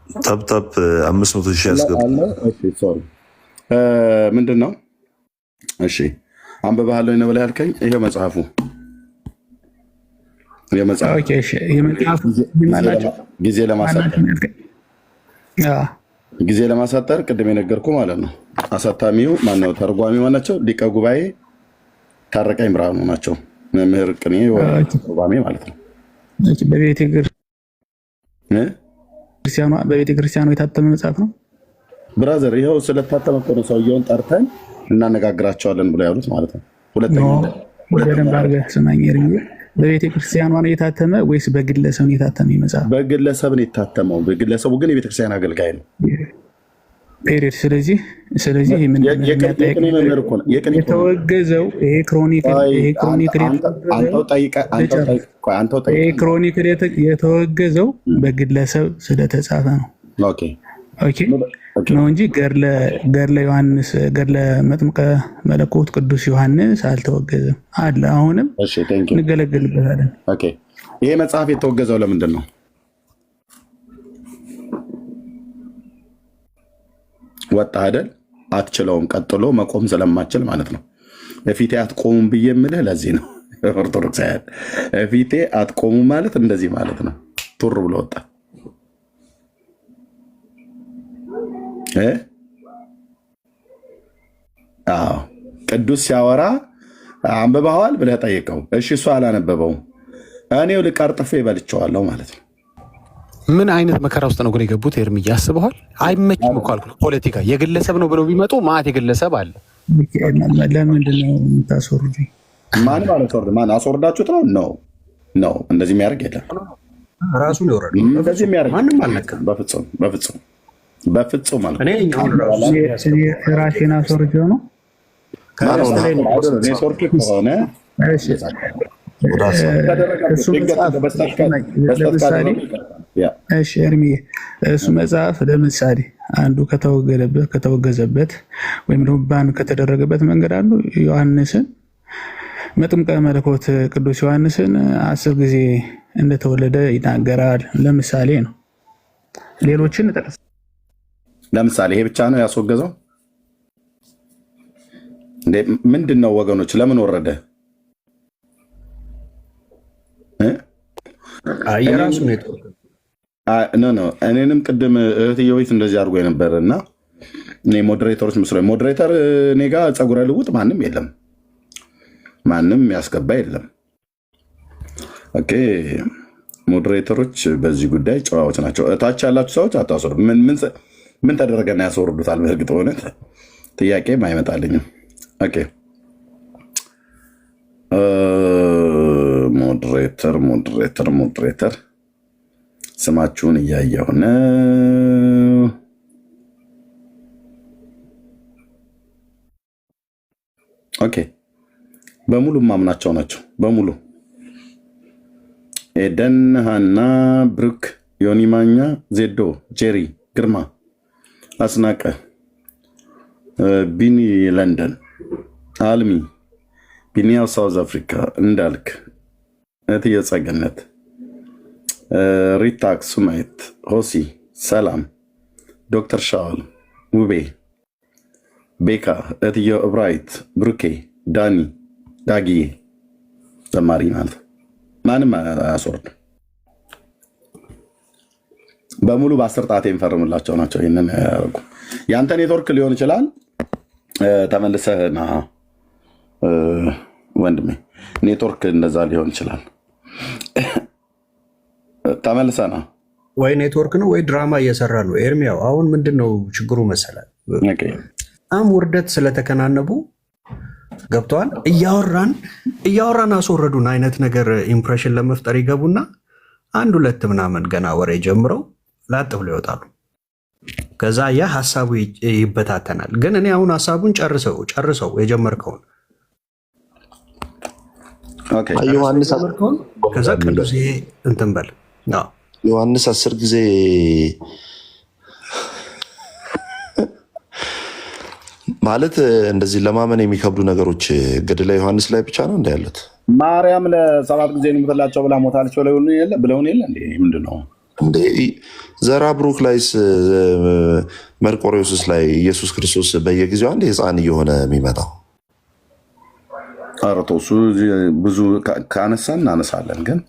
ጠብጠብ 500,000 ያስገባ ምንድን ነው? እሺ አንብበሃለሁ ነው ብለህ ያልከኝ ይሄው መጽሐፉ ጊዜ ለማሳጠር ቅድም የነገርኩ ማለት ነው። አሳታሚው ማነው? ተርጓሚው ማናቸው? ሊቀ ጉባኤ ታረቀኝ ብርሃኑ ናቸው። መምህር ቅኔ ተርጓሚ ማለት ነው። በቤተ ክርስቲያኑ የታተመ መጽሐፍ ነው። ብራዘር ይኸው ስለታተመ እኮ ነው ሰውየውን ጠርተን እናነጋግራቸዋለን ብለው ያሉት ማለት ነው። በደንብ አድርገህ ስማኝ። በቤተ ክርስቲያኗ ነው የታተመ ወይስ በግለሰብ ነው የታተመ መጽሐፍ? በግለሰብ ነው የታተመው። በግለሰቡ ግን የቤተክርስቲያን አገልጋይ ነው። ፔሪድ። ስለዚህ የተወገዘው ይሄ ክሮኒክል የተወገዘው በግለሰብ ስለተጻፈ ነው ነው እንጂ ገድለ ዮሐንስ ገድለ መጥምቀ መለኮት ቅዱስ ዮሐንስ አልተወገዘም አለ። አሁንም እንገለገልበታለን። ይሄ መጽሐፍ የተወገዘው ለምንድን ነው? ወጣ አይደል? አትችለውም። ቀጥሎ መቆም ስለማችል ማለት ነው። ፊቴ አትቆሙም ብዬ የምልህ ለዚህ ነው። ኦርቶዶክሳውያን ፊቴ አትቆሙ ማለት እንደዚህ ማለት ነው። ቱር ብሎ ወጣ። ቅዱስ ሲያወራ አንብበዋል ብለህ ጠይቀው። እሺ እሱ አላነበበውም። እኔው ልቀርጥፌ በልቼዋለሁ ማለት ነው። ምን አይነት መከራ ውስጥ ነው ግን የገቡት? ኤርምዬ አስበዋል? አይመችም እኮ አልኩህ። ፖለቲካ የግለሰብ ነው ብለው ቢመጡ ማት የግለሰብ አለ። ለምንድን ነው የምታስወርዱ? ማን አስወርዳችሁት ነው? ነው እንደዚህ የሚያደርግ የለም። ራሱን ይወረድ እንደዚህ የሚያደርግ ማንም አልነካም። በፍጹም ማለት ራሴን አስወርጀው ነው ኔትወርክ ከሆነ እሱ መጽሐፍ ለምሳሌ አንዱ ከተወገዘበት ወይም ደግሞ ባን ከተደረገበት መንገድ አንዱ ዮሐንስን መጥምቀ መለኮት ቅዱስ ዮሐንስን 10 ጊዜ እንደተወለደ ይናገራል። ለምሳሌ ነው። ሌሎችን ጠቅስ። ለምሳሌ ይሄ ብቻ ነው ያስወገዘው? ምንድን ነው ወገኖች? ለምን ወረደ? እኔንም ቅድም እህትዬ ቤት እንደዚህ አድርጎ የነበረ እና ሞዴሬተሮች ምስለ ሞዴሬተር እኔ ጋ ፀጉረ ልውጥ ማንም የለም፣ ማንም ያስገባ የለም። ኦኬ ሞዴሬተሮች በዚህ ጉዳይ ጨዋዎች ናቸው። እታች ያላችሁ ሰዎች አታስወርዱ። ምን ተደረገና ያስወርዱታል? በእርግጥ እውነት ጥያቄም አይመጣልኝም። ኦኬ ሞዴሬተር ስማችሁን እያየሁ ነው። ኦኬ በሙሉ ማምናቸው ናቸው። በሙሉ ኤደን፣ ሃና፣ ብሩክ፣ ዮኒ ማኛ፣ ዜዶ፣ ጄሪ፣ ግርማ፣ አስናቀ፣ ቢኒ ለንደን፣ አልሚ፣ ቢኒያው ሳውዝ አፍሪካ፣ እንዳልክ፣ እትዬ ጸገነት፣ ሪታክ፣ ሱማይት፣ ሆሲ፣ ሰላም፣ ዶክተር ሻውል፣ ውቤ፣ ቤካ፣ እትዬ እብራይት፣ ብሩኬ፣ ዳኒ፣ ዳጊዬ ዘማሪ ማለት ማንም አያስወርድ። በሙሉ በ10 ጣት የሚፈርምላቸው ናቸው። ይህንን ያደርጉ። የአንተ ኔትወርክ ሊሆን ይችላል። ተመልሰህና ወንድሜ ኔትወርክ እንደዛ ሊሆን ይችላል። ተመልሰና ወይ ኔትወርክ ነው ወይ ድራማ እየሰራ ነው። ኤርሚያው አሁን ምንድን ነው ችግሩ መሰላል? በጣም ውርደት ስለተከናነቡ ገብተዋል። እያወራን አስወረዱን አይነት ነገር ኢምፕሬሽን ለመፍጠር ይገቡና 1-2 ምናምን ገና ወሬ ጀምረው ላጥ ብለው ይወጣሉ። ከዛ ያ ሀሳቡ ይበታተናል። ግን እኔ አሁን ሀሳቡን ጨርሰው የጀመርከውን ዮሐንስ ከዛ ቅዱስ እንትን በል ዮሐንስ 10 ጊዜ ማለት እንደዚህ ለማመን የሚከብዱ ነገሮች ገድለ ዮሐንስ ላይ ብቻ ነው እንደ ያሉት። ማርያም ለ7 ጊዜ ነው የምትላቸው ብላ ሞታለች ብለውን የለ እንዴ? ምንድን ነው እንዴ? ዘራ ብሩክ ላይስ መርቆሬዎስስ ላይ ኢየሱስ ክርስቶስ በየጊዜው አንድ ህፃን እየሆነ የሚመጣው አረቶ እሱ ብዙ ካነሳን እናነሳለን፣ ግን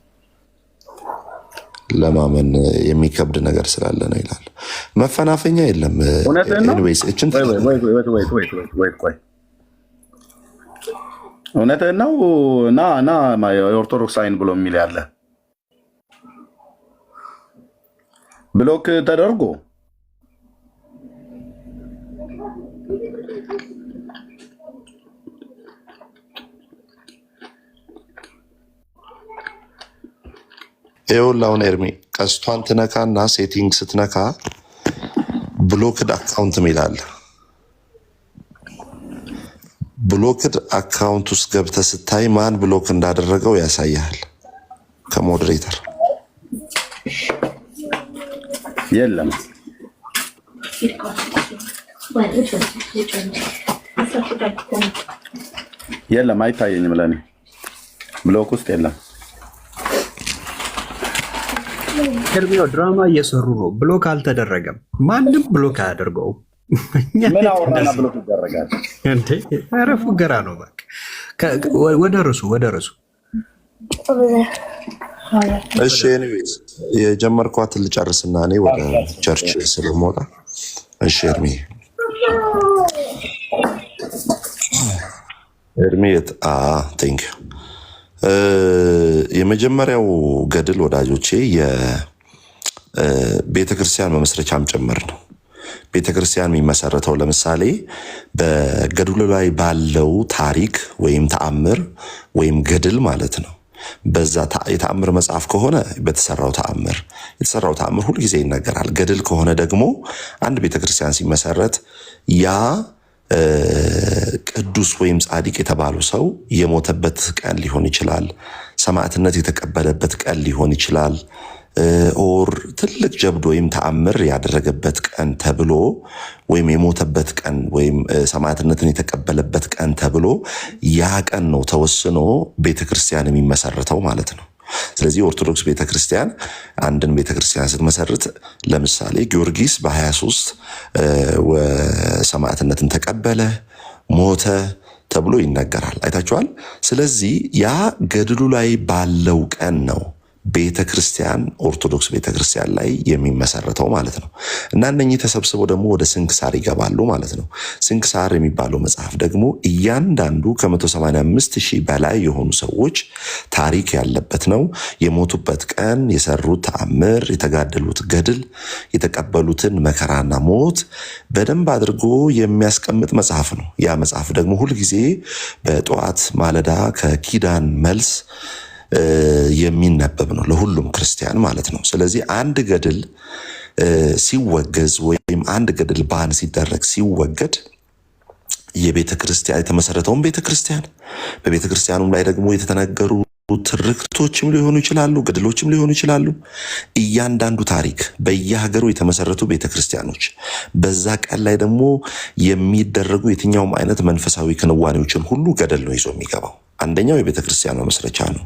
ለማመን የሚከብድ ነገር ስላለ ነው ይላል። መፈናፈኛ የለም። እውነትህን ነው። ና የኦርቶዶክስ አይን ብሎ የሚል ያለ ብሎክ ተደርጎ ይኸውልህ አሁን ኤርሚ ቀስቷን ትነካና ሴቲንግ ስትነካ ብሎክድ አካውንት ሚላል። ብሎክድ አካውንት ውስጥ ገብተህ ስታይ ማን ብሎክ እንዳደረገው ያሳያል። ከሞዴሬተር የለም የለም፣ አይታየኝም። ለኔ ብሎክ ውስጥ የለም። ኤርሚያው ድራማ እየሰሩ ነው። ብሎክ አልተደረገም። ማንም ብሎክ አያደርገውም። ምን አወራና ብሎክ ይደረጋል? ኧረ ፉገራ ነው። በቃ ወደ ርሱ እሺ። ኤኒዌይስ የጀመርኳትን ልጨርስና እኔ ወደ ቸርች ስለምወጣ። እሺ ኤርሚ ቴንክ ዩ። የመጀመሪያው ገድል ወዳጆቼ የቤተክርስቲያን መመስረቻም ጭምር ነው። ቤተክርስቲያን የሚመሰረተው ለምሳሌ በገድሉ ላይ ባለው ታሪክ ወይም ተአምር ወይም ገድል ማለት ነው። በዛ የተአምር መጽሐፍ ከሆነ የተሰራው ተአምር ሁልጊዜ ይነገራል። ገድል ከሆነ ደግሞ አንድ ቤተክርስቲያን ሲመሰረት ያ ቅዱስ ወይም ጻድቅ የተባሉ ሰው የሞተበት ቀን ሊሆን ይችላል። ሰማዕትነት የተቀበለበት ቀን ሊሆን ይችላል። ኦር ትልቅ ጀብድ ወይም ተአምር ያደረገበት ቀን ተብሎ ወይም የሞተበት ቀን ወይም ሰማዕትነትን የተቀበለበት ቀን ተብሎ ያ ቀን ነው ተወስኖ ቤተክርስቲያን የሚመሰረተው ማለት ነው። ስለዚህ ኦርቶዶክስ ቤተክርስቲያን አንድን ቤተክርስቲያን ስትመሰርት ለምሳሌ ጊዮርጊስ በ23 ሰማዕትነትን ተቀበለ፣ ሞተ ተብሎ ይነገራል። አይታችኋል። ስለዚህ ያ ገድሉ ላይ ባለው ቀን ነው ቤተክርስቲያን ኦርቶዶክስ ቤተክርስቲያን ላይ የሚመሰረተው ማለት ነው። እና እነኚህ ተሰብስበው ደግሞ ወደ ስንክሳር ይገባሉ ማለት ነው። ስንክሳር የሚባለው መጽሐፍ ደግሞ እያንዳንዱ ከ185,000 በላይ የሆኑ ሰዎች ታሪክ ያለበት ነው። የሞቱበት ቀን፣ የሰሩት ተአምር፣ የተጋደሉት ገድል፣ የተቀበሉትን መከራና ሞት በደንብ አድርጎ የሚያስቀምጥ መጽሐፍ ነው። ያ መጽሐፍ ደግሞ ሁልጊዜ በጠዋት ማለዳ ከኪዳን መልስ የሚነበብ ነው ለሁሉም ክርስቲያን ማለት ነው። ስለዚህ አንድ ገድል ሲወገዝ ወይም አንድ ገድል ባን ሲደረግ ሲወገድ የቤተክርስቲያን የተመሰረተውን ቤተክርስቲያን በቤተክርስቲያኑም ላይ ደግሞ የተተነገሩ ትርክቶችም ሊሆኑ ይችላሉ፣ ገድሎችም ሊሆኑ ይችላሉ። እያንዳንዱ ታሪክ በየሀገሩ የተመሰረቱ ቤተክርስቲያኖች በዛ ቀን ላይ ደግሞ የሚደረጉ የትኛውም አይነት መንፈሳዊ ክንዋኔዎችን ሁሉ ገድል ነው ይዞ የሚገባው። አንደኛው የቤተክርስቲያን መመስረቻ ነው።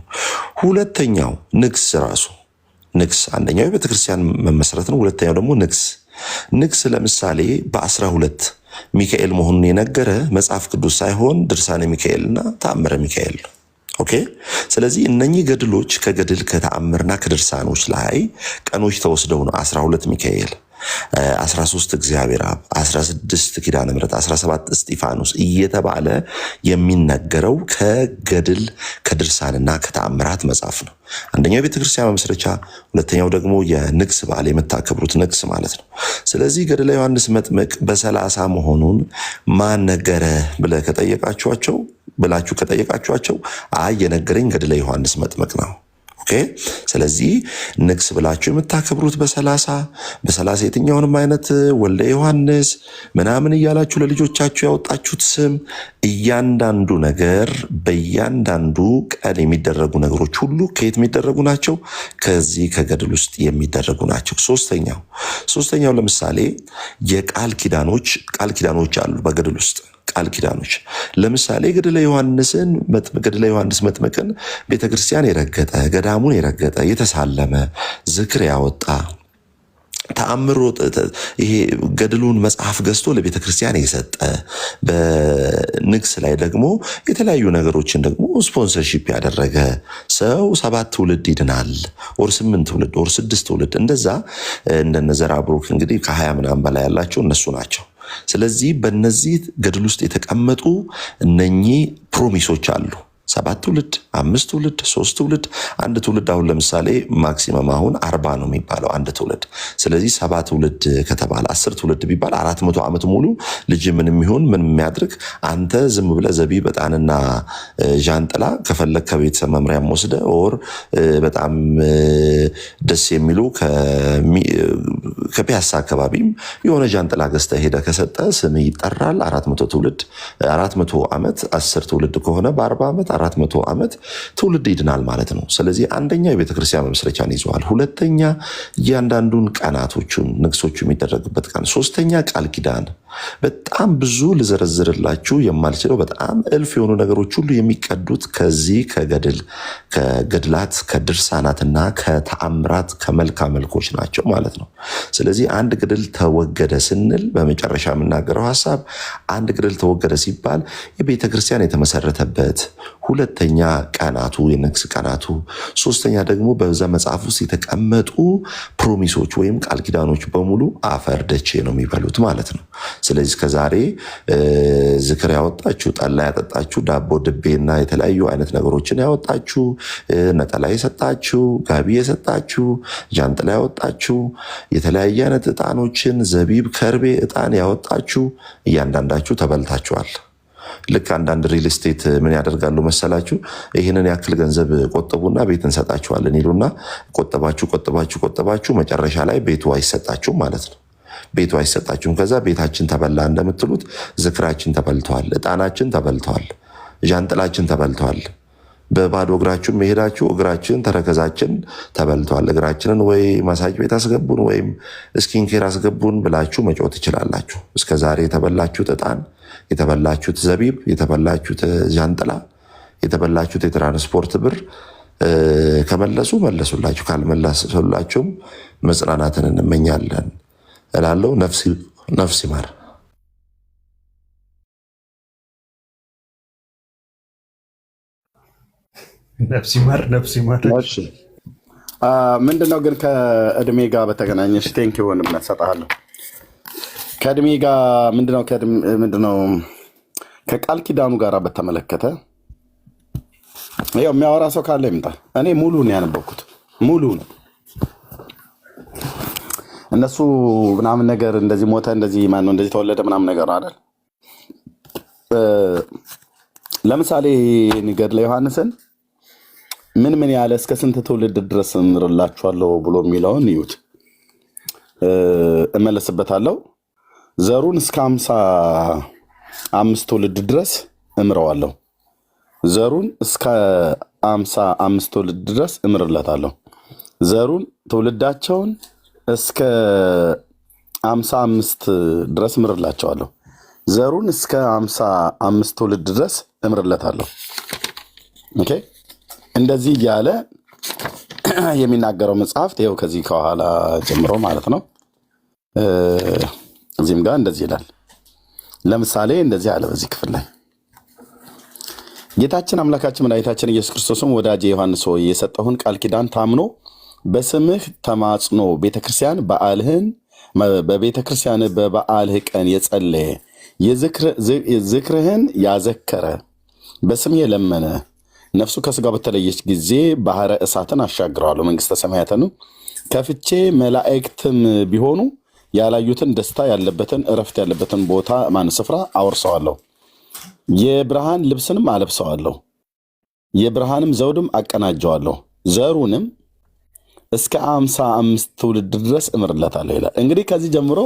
ሁለተኛው ንግስ ራሱ ንግስ አንደኛው የቤተክርስቲያን መመስረት ነው። ሁለተኛው ደግሞ ንግስ ለምሳሌ በ12 ሚካኤል መሆኑን የነገረ መጽሐፍ ቅዱስ ሳይሆን ድርሳነ ሚካኤልና ተአምረ ሚካኤል ነው። ኦኬ። ስለዚህ እነኚህ ገድሎች ከገድል ከተአምርና ከድርሳኖች ላይ ቀኖች ተወስደው ነው 12 ሚካኤል፣ 13 እግዚአብሔር አብ፣ 16 ኪዳነ ምሕረት፣ 17 እስጢፋኖስ እየተባለ የሚነገረው ከገድል ከድርሳንና ከተአምራት መጽሐፍ ነው። አንደኛው የቤተክርስቲያን መመስረቻ፣ ሁለተኛው ደግሞ የንግስ በዓል የምታከብሩት ንግስ ማለት ነው። ስለዚህ ገድለ ዮሐንስ መጥምቅ በ30 መሆኑን ማን ነገረ ብላችሁ ከጠየቃችኋቸው አይ የነገረኝ ገድለ ዮሐንስ መጥምቅ ነው። ኦኬ። ስለዚህ ንግስ ብላችሁ የምታከብሩት በ30 የትኛውንም አይነት ወልደ ዮሐንስ ምናምን እያላችሁ ለልጆቻችሁ ያወጣችሁት ስም እያንዳንዱ ነገር በእያንዳንዱ ቀን የሚደረጉ ነገሮች ሁሉ ከየት የሚደረጉ ናቸው? ከዚህ ከገድል ውስጥ የሚደረጉ ናቸው። ሶስተኛው ለምሳሌ የቃል ኪዳኖች አሉ በገድል ውስጥ ቃል ኪዳኖች። ለምሳሌ ገድለ ዮሐንስ መጥምቅን ቤተክርስቲያን የረገጠ ገዳሙን የረገጠ የተሳለመ ዝክር ያወጣ ተአምሮ ይሄ ገድሉን መጽሐፍ ገዝቶ ለቤተ ክርስቲያን የሰጠ በንግስ ላይ ደግሞ የተለያዩ ነገሮችን ደግሞ ስፖንሰርሺፕ ያደረገ ሰው 7 ትውልድ ይድናል፣ ወር 8 ትውልድ ወር 6 ትውልድ እንደዛ እንደነ ዘራ ብሩክ እንግዲህ ከ20 ምናምን በላይ ያላቸው እነሱ ናቸው። ስለዚህ በእነዚህ ገድል ውስጥ የተቀመጡ እነኚህ ፕሮሚሶች አሉ። 7 ትውልድ 5 ትውልድ 3 ትውልድ 1 ትውልድ አሁን ለምሳሌ ማክሲመም አሁን 40 ነው የሚባለው 1 ትውልድ። ስለዚህ 7 ትውልድ ከተባለ 10 ትውልድ ቢባል 400 ዓመት ሙሉ ልጅ ምን የሚያድርግ አንተ ዝም ብለህ ዘቢብ ዕጣንና ዣንጥላ ከፈለግ ከቤተሰብ መምሪያም ወስደ ኦር በጣም ደስ የሚሉ ከፒያሳ አካባቢም የሆነ ዣንጥላ ገዝተህ ሄደ ከሰጠ ስም ይጠራል። 400 ዓመት 10 ትውልድ ከሆነ በ40 ዓመት 400 ዓመት ትውልድ ይድናል ማለት ነው። ስለዚህ አንደኛ የቤተክርስቲያን መመስረቻን ይዘዋል። ሁለተኛ እያንዳንዱን ቀናቶቹን ንግሶቹ የሚደረግበት ቀን። ሶስተኛ ቃል ኪዳን። በጣም ብዙ ልዘረዝርላችሁ የማልችለው በጣም እልፍ የሆኑ ነገሮች ሁሉ የሚቀዱት ከዚህ ከገድላት ከድርሳናትና ከተአምራት ከመልካ መልኮች ናቸው ማለት ነው። ስለዚህ አንድ ገድል ተወገደ ስንል በመጨረሻ የምናገረው ሀሳብ አንድ ገድል ተወገደ ሲባል የቤተክርስቲያን የተመሰረተበት፣ ሁለተኛ ቀናቱ የንግስ ቀናቱ፣ ሶስተኛ ደግሞ በዛ መጽሐፍ ውስጥ የተቀመጡ ፕሮሚሶች ወይም ቃል ኪዳኖች በሙሉ አፈር ደቼ ነው የሚበሉት ማለት ነው። ስለዚህ እስከዛሬ ዝክር ያወጣችሁ፣ ጠላ ያጠጣችሁ፣ ዳቦ ድቤና የተለያዩ አይነት ነገሮችን ያወጣችሁ፣ ነጠላ የሰጣችሁ፣ ጋቢ የሰጣችሁ፣ ጃንጥላ ያወጣችሁ፣ የተለያየ አይነት ዕጣኖችን ዘቢብ፣ ከርቤ፣ ዕጣን ያወጣችሁ እያንዳንዳችሁ ተበልታችኋል። ልክ አንዳንድ ሪል ስቴት ምን ያደርጋሉ መሰላችሁ? ይህንን ያክል ገንዘብ ቆጥቡና ቤት እንሰጣችኋለን ይሉና ቆጥባችሁ መጨረሻ ላይ ቤቱ አይሰጣችሁም ማለት ነው። ቤቱ አይሰጣችሁም። ከዛ ቤታችን ተበላ እንደምትሉት ዝክራችን ተበልተዋል፣ ዕጣናችን ተበልተዋል፣ ዣንጥላችን ተበልተዋል። በባዶ እግራችሁን መሄዳችሁ እግራችን ተረከዛችን ተበልተዋል። እግራችንን ወይ ማሳጅ ቤት አስገቡን ወይም ስኪንኬር አስገቡን ብላችሁ መጮህ ትችላላችሁ። እስከዛሬ የተበላችሁት ዕጣን፣ የተበላችሁት ዘቢብ፣ የተበላችሁት ዣንጥላ፣ የተበላችሁት የትራንስፖርት ብር መለሱላችሁ። ካልመለሱላችሁም መጽናናትን እንመኛለን እላለሁ። ነፍስ ይማር። ነፍስ ይማር። ምንድነው ግን ከእድሜ ጋር በተገናኘሽ ቴንክ ሆን እምነት ሰጠሃለሁ። ከእድሜ ጋር ምንድነው ከቃል ኪዳኑ ጋር በተመለከተ ያው የሚያወራ ሰው ካለ ይምጣ። እኔ ሙሉን ያነበብኩት ሙሉ ነው። እነሱ ምናምን ነገር እንደዚህ ሞተ እንደዚህ ማን ነው እንደዚህ ተወለደ ምናምን ነገር አይደል። ለምሳሌ ገድለ ዮሐንስን ምን ያለ እስከ ስንት ትውልድ ድረስ እምርላችኋለሁ ብሎ የሚለውን ይዩት። እመለስበታለሁ። ዘሩን እስከ 55 ትውልድ ድረስ እምረዋለሁ። ዘሩን እስከ 55 ትውልድ ድረስ እምርለታለሁ። ዘሩን ትውልዳቸውን እስከ 55 ድረስ እምርላቸዋለሁ። ዘሩን እስከ 55 ትውልድ ድረስ እምርለታለሁ። ኦኬ፣ እንደዚህ እያለ የሚናገረው መጽሐፍት ይኸው ከዚህ ከኋላ ጀምሮ ማለት ነው። እዚህም ጋር እንደዚህ ይላል። ለምሳሌ እንደዚህ አለ በዚህ ክፍል ላይ ጌታችን አምላካችን መድኃኒታችን ኢየሱስ ክርስቶስም ወዳጄ ዮሐንስ ሆይ የሰጠሁን ቃል ኪዳን ታምኖ በስምህ ተማጽኖ ቤተክርስቲያን በቤተክርስቲያን በበዓልህ ቀን የጸለየ ዝክርህን ያዘከረ በስም የለመነ ነፍሱ ከስጋ በተለየች ጊዜ ባህረ እሳትን አሻግረዋለሁ፣ መንግስተ ሰማያትን ከፍቼ መላእክትም ቢሆኑ ያላዩትን ደስታ ያለበትን እረፍት ያለበትን ቦታ ስፍራ አወርሰዋለሁ። የብርሃን ልብስንም አለብሰዋለሁ፣ የብርሃንም ዘውድም አቀናጀዋለሁ። ዘሩንም እስከ 55 ትውልድ ድረስ እምርለታለሁ ይላል። እንግዲህ ከዚህ ጀምሮ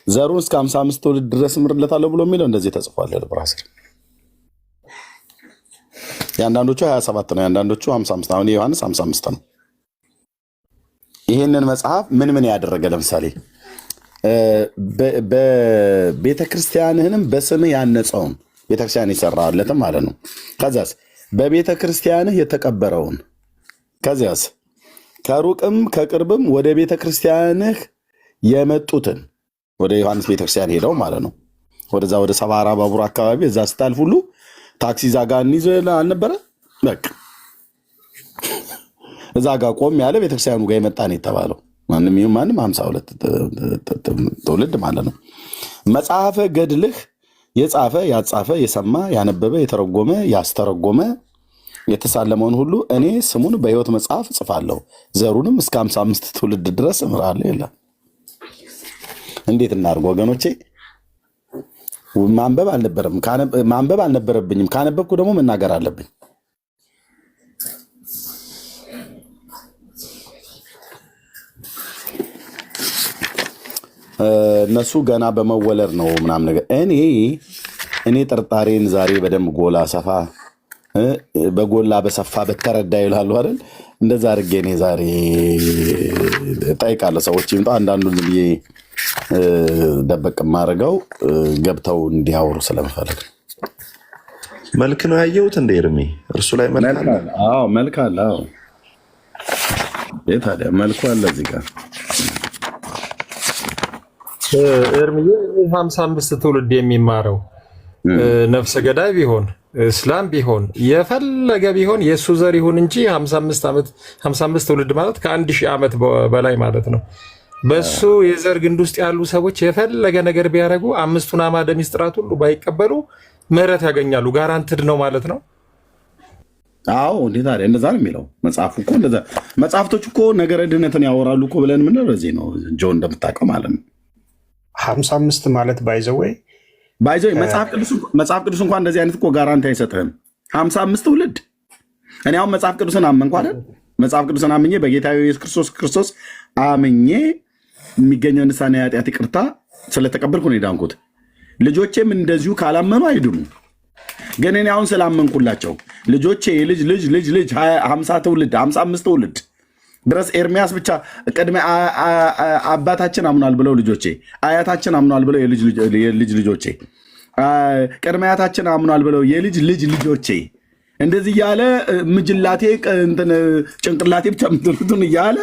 ዘሩን እስከ 55 ትውልድ ድረስ እምርለታለሁ ብሎ የሚለው እንደዚህ ተጽፏል። ብራስር የአንዳንዶቹ 27 ነው፣ የአንዳንዶቹ 55። አሁን የዮሐንስ 55 ነው። ይህንን መጽሐፍ ምን ያደረገ ለምሳሌ በቤተ ክርስቲያንህንም በስምህ ያነጸውን ቤተክርስቲያን ይሰራለትም ማለት ነው። ከዚያስ በቤተ ክርስቲያንህ የተቀበረውን፣ ከዚያስ ከሩቅም ከቅርብም ወደ ቤተ ክርስቲያንህ የመጡትን ወደ ዮሐንስ ቤተክርስቲያን ሄደው ማለት ነው። ወደዛ ወደ ሰባራ ባቡር አካባቢ እዛ ስታልፍ ሁሉ ታክሲ ዛጋ እንይዞ አልነበረ? በቃ እዛ ጋ ቆም ያለ ቤተክርስቲያኑ ጋር የመጣ ነው የተባለው። ማንም 52 ትውልድ ማለት ነው። መጽሐፈ ገድልህ የጻፈ ያጻፈ የሰማ ያነበበ የተረጎመ ያስተረጎመ የተሳለመውን ሁሉ እኔ ስሙን በሕይወት መጽሐፍ እጽፋለሁ፣ ዘሩንም እስከ 55 ትውልድ ድረስ እምራለሁ ይላል። እንዴት እናድርግ ወገኖቼ? ማንበብ አልነበረብኝም። ካነበብኩ ደግሞ መናገር አለብኝ። እነሱ ገና በመወለድ ነው ምናምን ነገር። እኔ ጥርጣሬን ዛሬ በደንብ ጎላ ሰፋ በጎላ በሰፋ በተረዳ ይላሉ አይደል? እንደዛ አድርጌ እኔ ዛሬ ጠይቃለሁ። ሰዎች ይምጣ። አንዳንዱን ብዬ ደበቅ የማደርገው ገብተው እንዲያወሩ ስለምፈልግ። መልክ ነው ያየሁት እንደ ኤርሚ እርሱ ላይ መልክ አለ። አዎ መልክ አለ። አዎ ታዲያ መልኩ አለ እዚህ ጋር ኤርሚዬ 55 ትውልድ የሚማረው ነፍሰ ገዳይ ቢሆን እስላም ቢሆን የፈለገ ቢሆን የእሱ ዘር ይሁን እንጂ 55 ትውልድ ማለት ከ1000 ዓመት በላይ ማለት ነው። በሱ የዘር ግንድ ውስጥ ያሉ ሰዎች የፈለገ ነገር ቢያደርጉ 5ቱን አዕማደ ምስጢራት ሁሉ ባይቀበሉ ምህረት ያገኛሉ። ጋራንትድ ነው ማለት ነው። አዎ እንዴት ታዲያ እንደዛ ነው የሚለው መጽሐፉ እኮ። እንደዛ መጽሐፍቶች እኮ ነገረ ድህነትን ያወራሉ እኮ ብለን ምን ለዚህ ነው ጆ እንደምታውቀው ማለት ነው። 55 ማለት ባይዘወይ መጽሐፍ ቅዱስ እንኳን እንደዚህ አይነት እኮ ጋራንቲ አይሰጥህም። 55 ትውልድ እኔ አሁን መጽሐፍ ቅዱስን አመንኩ አይደል? መጽሐፍ ቅዱስን አምኜ በጌታ ኢየሱስ ክርስቶስ አምኜ የሚገኘው ንስሐና የኃጢአት ይቅርታ ስለተቀበልኩ ነው የዳንኩት። ልጆቼም እንደዚሁ ካላመኑ አይድኑ። ግን እኔ አሁን ስላመንኩላቸው ልጆቼ ልጅ 50 ትውልድ 55 ትውልድ ድረስ ኤርሚያስ ብቻ ቅድመ አባታችን አምኗል ብለው ልጆቼ፣ አያታችን አምኗል ብለው የልጅ ልጆቼ፣ ቅድመ አያታችን አምኗል ብለው የልጅ ልጆቼ እንደዚህ እያለ ምጅላቴ ጭንቅላቴ ብቻ ምትሉትን እያለ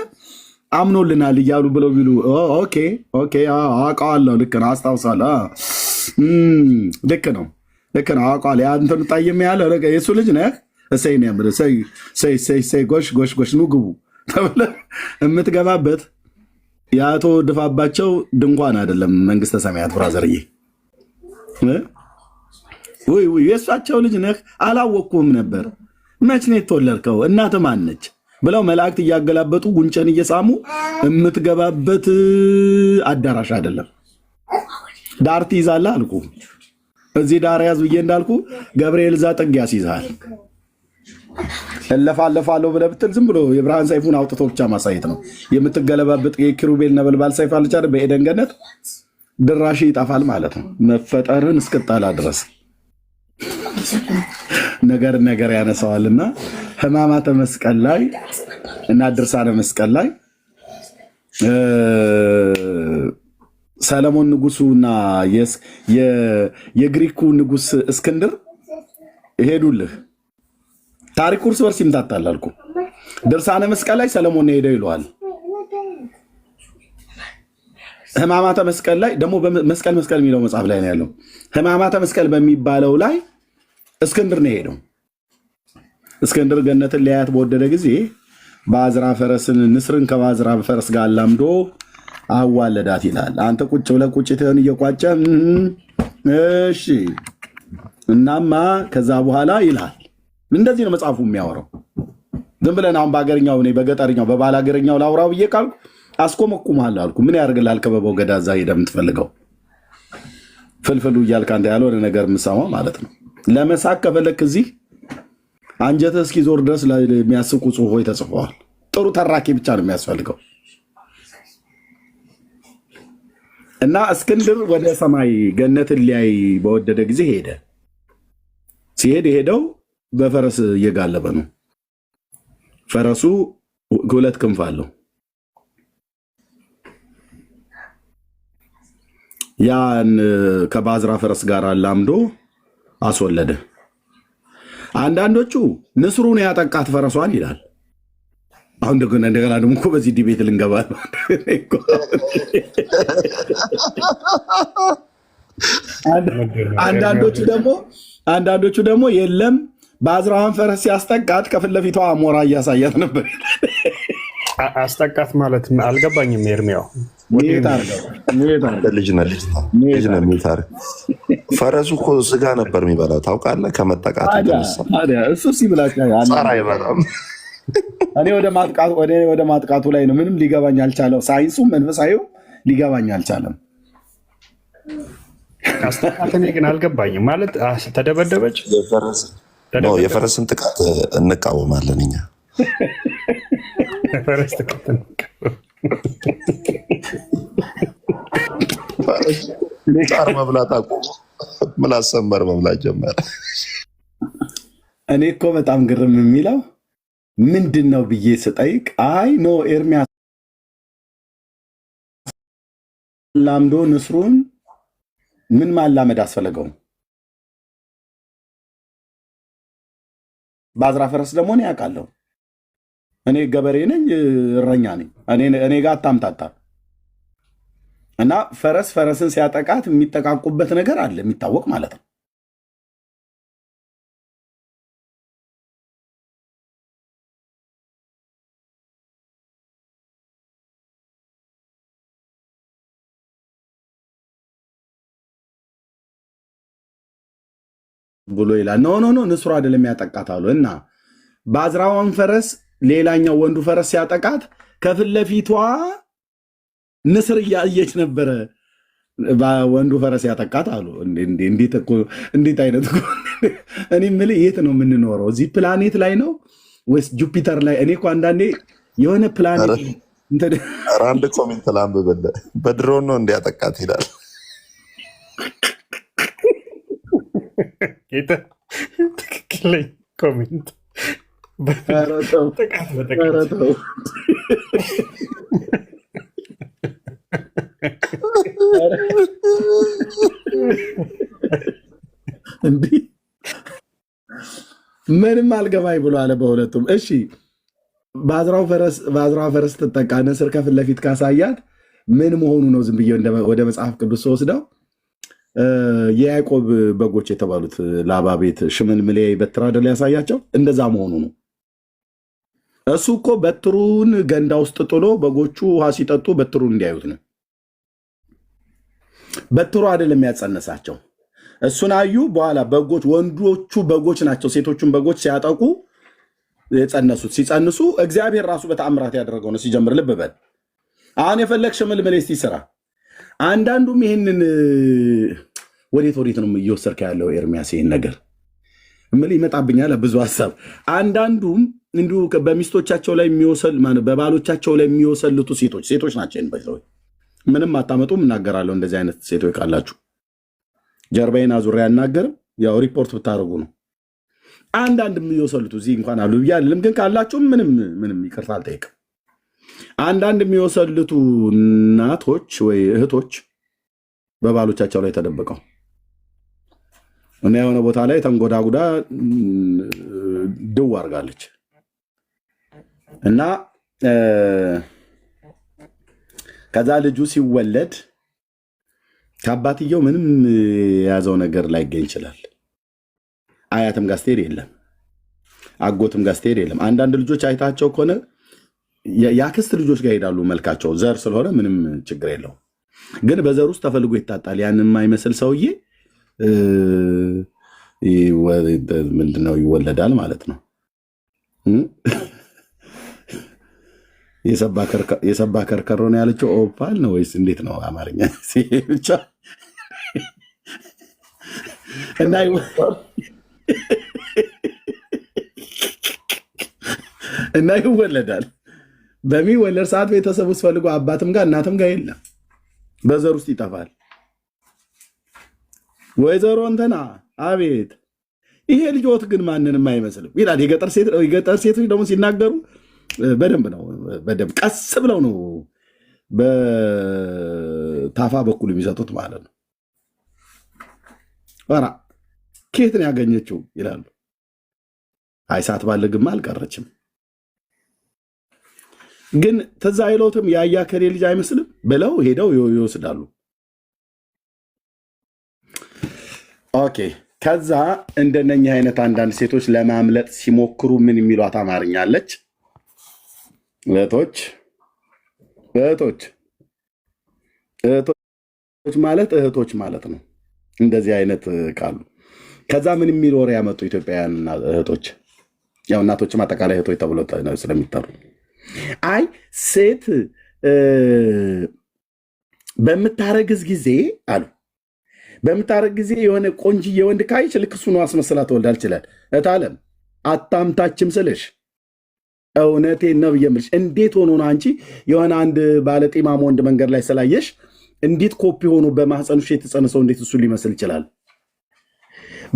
አምኖልናል እያሉ ብለው ቢሉ ኦኬ አውቀዋለሁ። ልክ ነው፣ አስታውሳለሁ። ልክ ነው አውቀዋለሁ። ያንተን ጣየም ያለ የእሱ ልጅ ነህ። እሰይ ነው ያምር። እሰይ ጎሽ ኑ ግቡ ተብለህ የምትገባበት የአቶ ድፋባቸው ድንኳን አይደለም መንግስተ ሰማያት ብራዘርዬ። የእሳቸው ልጅ ነህ። አላወቅኩም ነበር። መች ነው የተወለድከው? እናትህ ማን ነች? ብለው መላእክት እያገላበጡ ጉንጨን እየሳሙ የምትገባበት አዳራሽ አይደለም። ዳር ትይዛለህ አልኩ። እዚህ ዳር ያዝ ብዬ እንዳልኩ ገብርኤል እዛ ጥግ ያስይዝሃል። እለፋለፋለሁ ብለህ ብትል ዝም ብሎ የብርሃን ሰይፉን አውጥቶ ብቻ ማሳየት ነው። የምትገለባበት የኪሩቤል ነበልባል ሰይፍ አለች አይደል? በኤደን ገነት ድራሽ ይጠፋል ማለት ነው። መፈጠርን እስክጣላ ድረስ ነገር ያነሳዋልና ሕማማተ መስቀል ላይ እና ድርሳነ መስቀል ላይ ሰለሞን ንጉሱና የግሪኩ ንጉስ እስክንድር ሄዱልህ። ታሪኩ እርስ በርስ ይምታታል አልኩ። ድርሳነ መስቀል ላይ ሰለሞን ሄደው ይለዋል። ሕማማተ መስቀል ላይ ደግሞ መስቀል የሚለው መጽሐፍ ላይ ነው ያለው። ሕማማተ መስቀል በሚባለው ላይ እስክንድር ነው ሄደው። እስክንድር ገነትን ሊያያት በወደደ ጊዜ በአዝራ ፈረስን ንስርን ከባዝራ ፈረስ ጋር አላምዶ አዋለዳት ይላል። አንተ ቁጭ ብለህ ቁጭትህን እየቋጨ እሺ እናማ ከዛ በኋላ ይላል። እንደዚህ ነው መጽሐፉ የሚያወራው። ዝም ብለን አሁን በአገርኛው እኔ በገጠርኛው በባል አገርኛው ላውራው ብዬ ካልኩ አስኮመኩምሃለሁ አልኩ። ምን ያደርግልሃል? ከበበው ገዳዛ ሄደህ የምትፈልገው ፍልፍሉ እያልክ አንተ ያልሆነ ነገር የምሰማው ማለት ነው። ለመሳቅ ከፈለክ እዚህ አንጀትህ እስኪዞር ድረስ የሚያስቁ ጽሁፎች ተጽፈዋል። ጥሩ ተራኪ ብቻ ነው የሚያስፈልገው። እና እስክንድር ወደ ሰማይ ገነትን ሊያይ በወደደ ጊዜ ሄደ። ሲሄድ የሄደው በፈረስ እየጋለበ ነው። ፈረሱ 2 ክንፍ አለው። ያን ከባዝራ ፈረስ ጋር አላምዶ አስወለደ። አንዳንዶቹ ንስሩን ያጠቃት ፈረሷን ይላል። አሁን እንደገና ደግሞ እኮ በዚህ ዲቤት ልንገባ ነው። አንዳንዶቹ ደግሞ የለም በአዝራዋን ፈረስ ሲያስጠቃት ከፊት ለፊቷ አሞራ እያሳያት ነበር። አስጠቃት ማለት አልገባኝም። ኤርሚያው ልጅ ነው። ፈረሱ እኮ ስጋ ነበር የሚበላው ታውቃለህ። ከመጠቃት የተነሳ እሱ ሲብላቸው አይበላም። እኔ ወደ ማጥቃቱ ላይ ነው። ምንም ሊገባኝ አልቻለው። ሳይንሱ መንፈሳዊው ሊገባኝ አልቻለም። አስጠቃት እኔ ግን አልገባኝም። ማለት ተደበደበች። የፈረስን ጥቃት እንቃወማለን እኛ። የፈረስ ጥቃት ጣር መብላት አቆመ። ምላስ ሰንበር መብላት ጀመረ። እኔ እኮ በጣም ግርም የሚለው ምንድን ነው ብዬ ስጠይቅ አይ ኖ ኤርሚያስ ላምዶ ንስሩን ምን ማላመድ አስፈለገው? በአዝራ ፈረስ ደግሞ እኔ ያውቃለሁ። እኔ ገበሬ ነኝ፣ እረኛ ነኝ። እኔ ጋር አታምታታ። እና ፈረስን ሲያጠቃት የሚጠቃቁበት ነገር አለ የሚታወቅ ማለት ነው። ብሎ ይላል። ኖ ንስሩ አይደለም ያጠቃት አሉ። እና በአዝራዋን ፈረስ ሌላኛው ወንዱ ፈረስ ሲያጠቃት ከፊት ለፊቷ ንስር እያየች ነበረ ወንዱ ፈረስ ያጠቃት አሉ። እንዴት አይነት እኔ የምልህ የት ነው የምንኖረው? እዚህ ፕላኔት ላይ ነው ወይስ ጁፒተር ላይ? እኔ እኮ አንዳንዴ የሆነ ፕላኔት አንድ ኮሜንት ላንብብልህ። በድሮን ነው እንዲያጠቃት ይላል። ትክክለኛ ኮሜንት። እንዲህ ምንም አልገባኝ ብሎ አለ በሁለቱም። እሺ በአዝራው ፈረስ ትጠቃ ንስር ከፊት ለፊት ካሳያት ምን መሆኑ ነው? ዝም ብዬ ወደ መጽሐፍ ቅዱስ ወስደው የያዕቆብ በጎች የተባሉት ላባ ቤት ሽምልምሌ በትር አይደል ያሳያቸው? እንደዛ መሆኑ ነው። እሱ እኮ በትሩን ገንዳ ውስጥ ጥሎ በጎቹ ውሃ ሲጠጡ በትሩን እንዲያዩት ነው። በትሩ አይደለም ያጸነሳቸው። እሱን አዩ። በኋላ በጎች ወንዶቹ በጎች ናቸው ሴቶቹን በጎች ሲያጠቁ የጸነሱት። ሲጸንሱ እግዚአብሔር ራሱ በተአምራት ያደረገው ነው። ሲጀምር ልብ በል። አሁን የፈለግ ሽምልምሌ እስቲ ስራ። አንዳንዱም ይህንን ወዴት ነው እየወሰድክ ያለው ኤርሚያስ? ይህን ነገር እምልህ ይመጣብኛል ብዙ ሀሳብ። አንዳንዱም እንዲሁ በሚስቶቻቸው ላይ በባሎቻቸው ላይ የሚወሰልቱ ሴቶች ናቸው። ምንም አታመጡም። እናገራለሁ። እንደዚህ አይነት ሴቶች ካላችሁ ጀርባዬን አዙሬ አናገርም። ያው ሪፖርት ብታደርጉ ነው። አንዳንድ የሚወሰልቱ እዚህ እንኳን አሉ ብዬ አልልም፣ ግን ካላችሁም ምንም ይቅርታ አልጠይቅም። አንዳንድ የሚወሰልቱ እናቶች ወይ እህቶች በባሎቻቸው ላይ ተደብቀው እና የሆነ ቦታ ላይ ተንጎዳጉዳ ድው አድርጋለች እና ከዛ ልጁ ሲወለድ ከአባትየው ምንም የያዘው ነገር ላይገኝ ይችላል። አያትም ጋር ስትሄድ የለም፣ አጎትም ጋር ስትሄድ የለም። አንዳንድ ልጆች አይታቸው ከሆነ የአክስት ልጆች ጋር ሄዳሉ። መልካቸው ዘር ስለሆነ ምንም ችግር የለውም። ግን በዘር ውስጥ ተፈልጎ ይታጣል። ያንን የማይመስል ሰውዬ ምንድነው ይወለዳል ማለት ነው። የሰባ ከርከሮ ነው ያለችው። ኦፓል ነው ወይስ እንዴት ነው አማርኛ? ብቻ እና እና ይወለዳል። በሚወለድ ሰዓት ቤተሰብ ውስጥ ፈልጎ አባትም ጋር እናትም ጋር የለም፣ በዘር ውስጥ ይጠፋል። ወይዘሮ እንትና አቤት ይሄ ልጆት ግን ማንንም አይመስልም ይላል። የገጠር ሴቶች ደግሞ ሲናገሩ በደንብ ነው፣ በደንብ ቀስ ብለው ነው በታፋ በኩል የሚሰጡት ማለት ነው። ኧረ ከየት ነው ያገኘችው ይላሉ። አይ ሳትባልግማ አልቀረችም። ግን ትዝ አይሎትም ያያ ከሌ ልጅ አይመስልም ብለው ሄደው ይወስዳሉ። ኦኬ ከዛ እንደነኛ አይነት አንዳንድ ሴቶች ለማምለጥ ሲሞክሩ ምን የሚሏት አማርኛ አለች? እህቶች ማለት እህቶች ማለት ነው። እንደዚህ አይነት ካሉ ከዛ ምን የሚል ወሬ ያመጡ ኢትዮጵያውያን እህቶች፣ ያው እናቶችም አጠቃላይ እህቶች ተብሎ ስለሚጠሩ አይ ሴት በምታረግዝ ጊዜ አሉ በምታረግ ጊዜ የሆነ ቆንጅዬ ወንድ ካይች ልክ እሱ ነው አስመስላ ትወልዳል ይችላል። እታለም አታምታችም ስልሽ እውነቴን ነው የምልሽ። እንዴት ሆኖ ነው አንቺ የሆነ አንድ ባለጤማም ወንድ መንገድ ላይ ስላየሽ እንዴት ኮፒ ሆኖ በማህፀንሽ የተጸነሰው እንዴት እሱ ሊመስል ይችላል?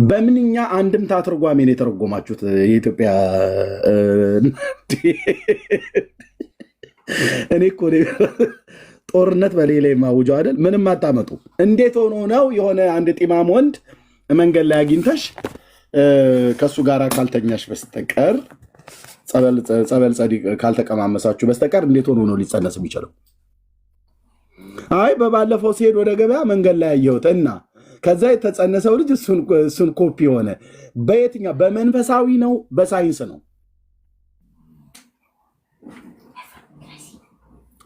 በምንኛ አንድምታ ትርጓሜ ነው የተረጎማችሁት? የኢትዮጵያ እኔ እኮ ጦርነት በሌላ የማውጀው አይደል? ምንም አታመጡ። እንዴት ሆኖ ነው የሆነ አንድ ጢማም ወንድ መንገድ ላይ አግኝተሽ ከእሱ ጋር ካልተኛሽ በስተቀር ጸበል ጸዲቅ ካልተቀማመሳችሁ በስተቀር እንዴት ሆኖ ነው ሊጸነስ የሚችለው? አይ በባለፈው ሲሄድ ወደ ገበያ መንገድ ላይ ያየሁት እና ከዛ የተጸነሰው ልጅ እሱን ኮፒ ሆነ። በየትኛው በመንፈሳዊ ነው በሳይንስ ነው?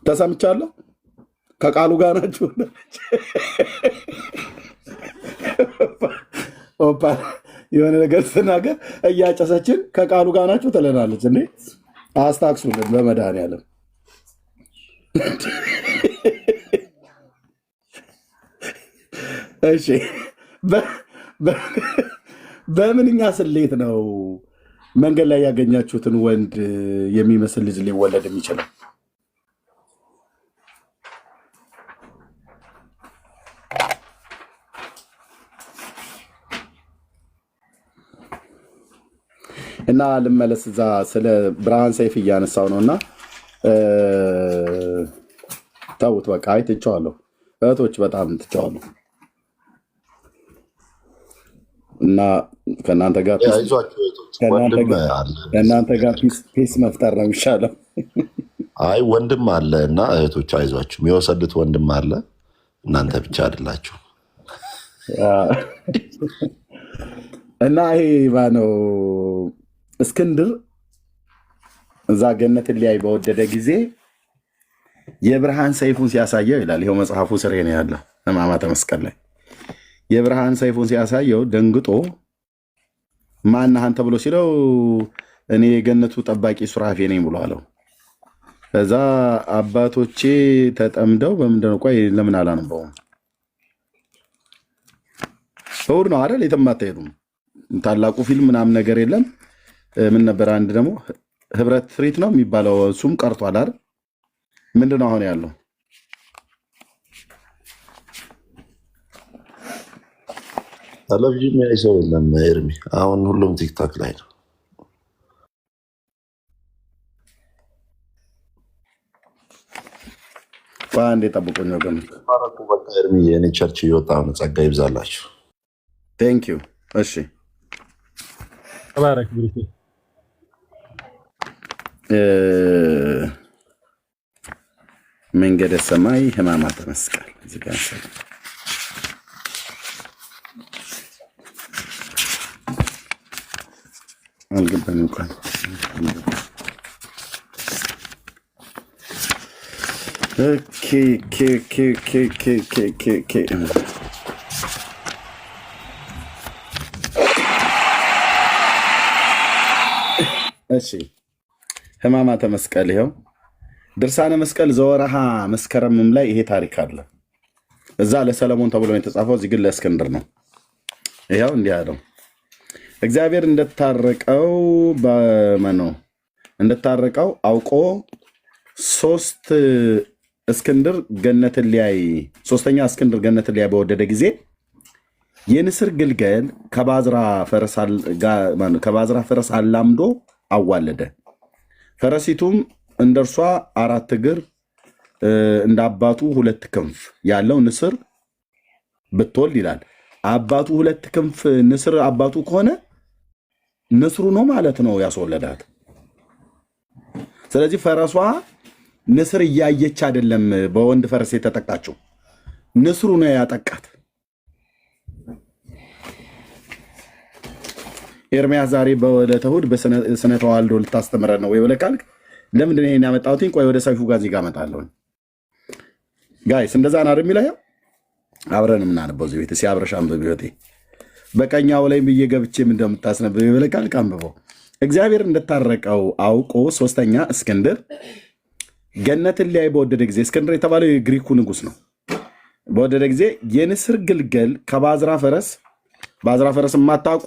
ተሰምቻለሁ። ከቃሉ ጋር ናችሁ። የሆነ ነገር ስናገር እያጨሰችን ከቃሉ ጋር ናችሁ ትለናለች። እንዴ አስታክሱልን በመድኃኒዓለም። እሺ በምንኛ ስሌት ነው መንገድ ላይ ያገኛችሁትን ወንድ የሚመስል ልጅ ሊወለድ የሚችለው? እና ልመለስ እዛ ስለ ብርሃን ሰይፍ እያነሳው ነው። እና ተውት በቃ። አይ ትቼዋለሁ፣ እህቶች በጣም ትቼዋለሁ። እና ከእናንተ ጋር ፒስ መፍጠር ነው የሚሻለው። አይ ወንድም አለ እና እህቶች አይዟችሁ፣ የሚወሰድት ወንድም አለ። እናንተ ብቻ አይደላችሁ። እና ይሄ ባነው እስክንድር እዛ ገነትን ሊያይ በወደደ ጊዜ የብርሃን ሰይፉን ሲያሳየው ይላል። ይኸው መጽሐፉ ስሬ ነው ያለው ሕማማተ መስቀል ላይ የብርሃን ሰይፉን ሲያሳየው ደንግጦ ማነህ አንተ ብሎ ሲለው እኔ የገነቱ ጠባቂ ሱራፌ ነኝ ብሎ አለው። ከዛ አባቶቼ ተጠምደው በምንድን ነው? ቆይ ለምን አላነበውም? እሑድ ነው አይደል? የትም አትሄዱም። ታላቁ ፊልም ምናምን ነገር የለም። ምን ነበር? አንድ ደግሞ ህብረት ትርኢት ነው የሚባለው፣ እሱም ቀርቷል አይደል? ምንድን ነው አሁን ያለው? ቴሌቪዥን ያይ ሰው የለም ኤርሚ። አሁን ሁሉም ቲክቶክ ላይ ነው። በአንድ የጠብቁኝ ወገን። በቃ ኤርሚ የኔ ቸርች እየወጣ ነው። ጸጋ ይብዛላችሁ። ቴንክ ዩ። እሺ ተባረክ ብሩክ። መንገደ ሰማይ ሕማማተ መስቀል እዚህ ጋር አልገባኝ እንኳን እሺ ሕማማተ መስቀል ይኸው ድርሳነ መስቀል ዘወረሃ መስከረምም ላይ ይሄ ታሪክ አለ። እዛ ለሰለሞን ተብሎ የተጻፈው፣ እዚህ ግን ለእስክንድር ነው። ይኸው እንዲህ አለው፣ እግዚአብሔር እንደታረቀው እንድታረቀው አውቆ ሶስት እስክንድር ገነትን ሊያይ ሶስተኛ እስክንድር ገነትን ሊያይ በወደደ ጊዜ የንስር ግልገል ከባዝራ ፈረስ አላምዶ አዋለደ። ፈረሲቱም እንደርሷ 4 እግር እንደ አባቱ 2 ክንፍ ያለው ንስር ብትወልድ ይላል። አባቱ 2 ክንፍ ንስር አባቱ ከሆነ ንስሩ ነው ማለት ነው ያስወለዳት። ስለዚህ ፈረሷ ንስር እያየች አይደለም በወንድ ፈረስ የተጠቃችው፣ ንስሩ ነው ያጠቃት። ኤርሚያስ ዛሬ በዕለተ እሑድ በስነ ተዋልዶ ልታስተምረን ነው ወይ ብለህ ካልክ ለምንድን ነው ይሄን ያመጣሁት? ቆይ ወደ ሰይፉ ጋር እዚህ ጋር እመጣለሁ። ጋይስ እንደዛ ነው አይደል የሚለው? አብረን የምናነበው እዚህ ቤት ሲያብረሽ አንብብ ህይወቴ በቀኛው ላይ ብዬ ገብቼ እንደምታስነብብ ብለህ ካልክ አንብበው። እግዚአብሔር እንደታረቀው አውቆ ሶስተኛ እስክንድር ገነትን ሊያይ በወደደ ጊዜ፣ እስክንድር የተባለው የግሪኩ ንጉስ ነው። በወደደ ጊዜ የንስር ግልገል ከባዝራ ፈረስ የማታውቁ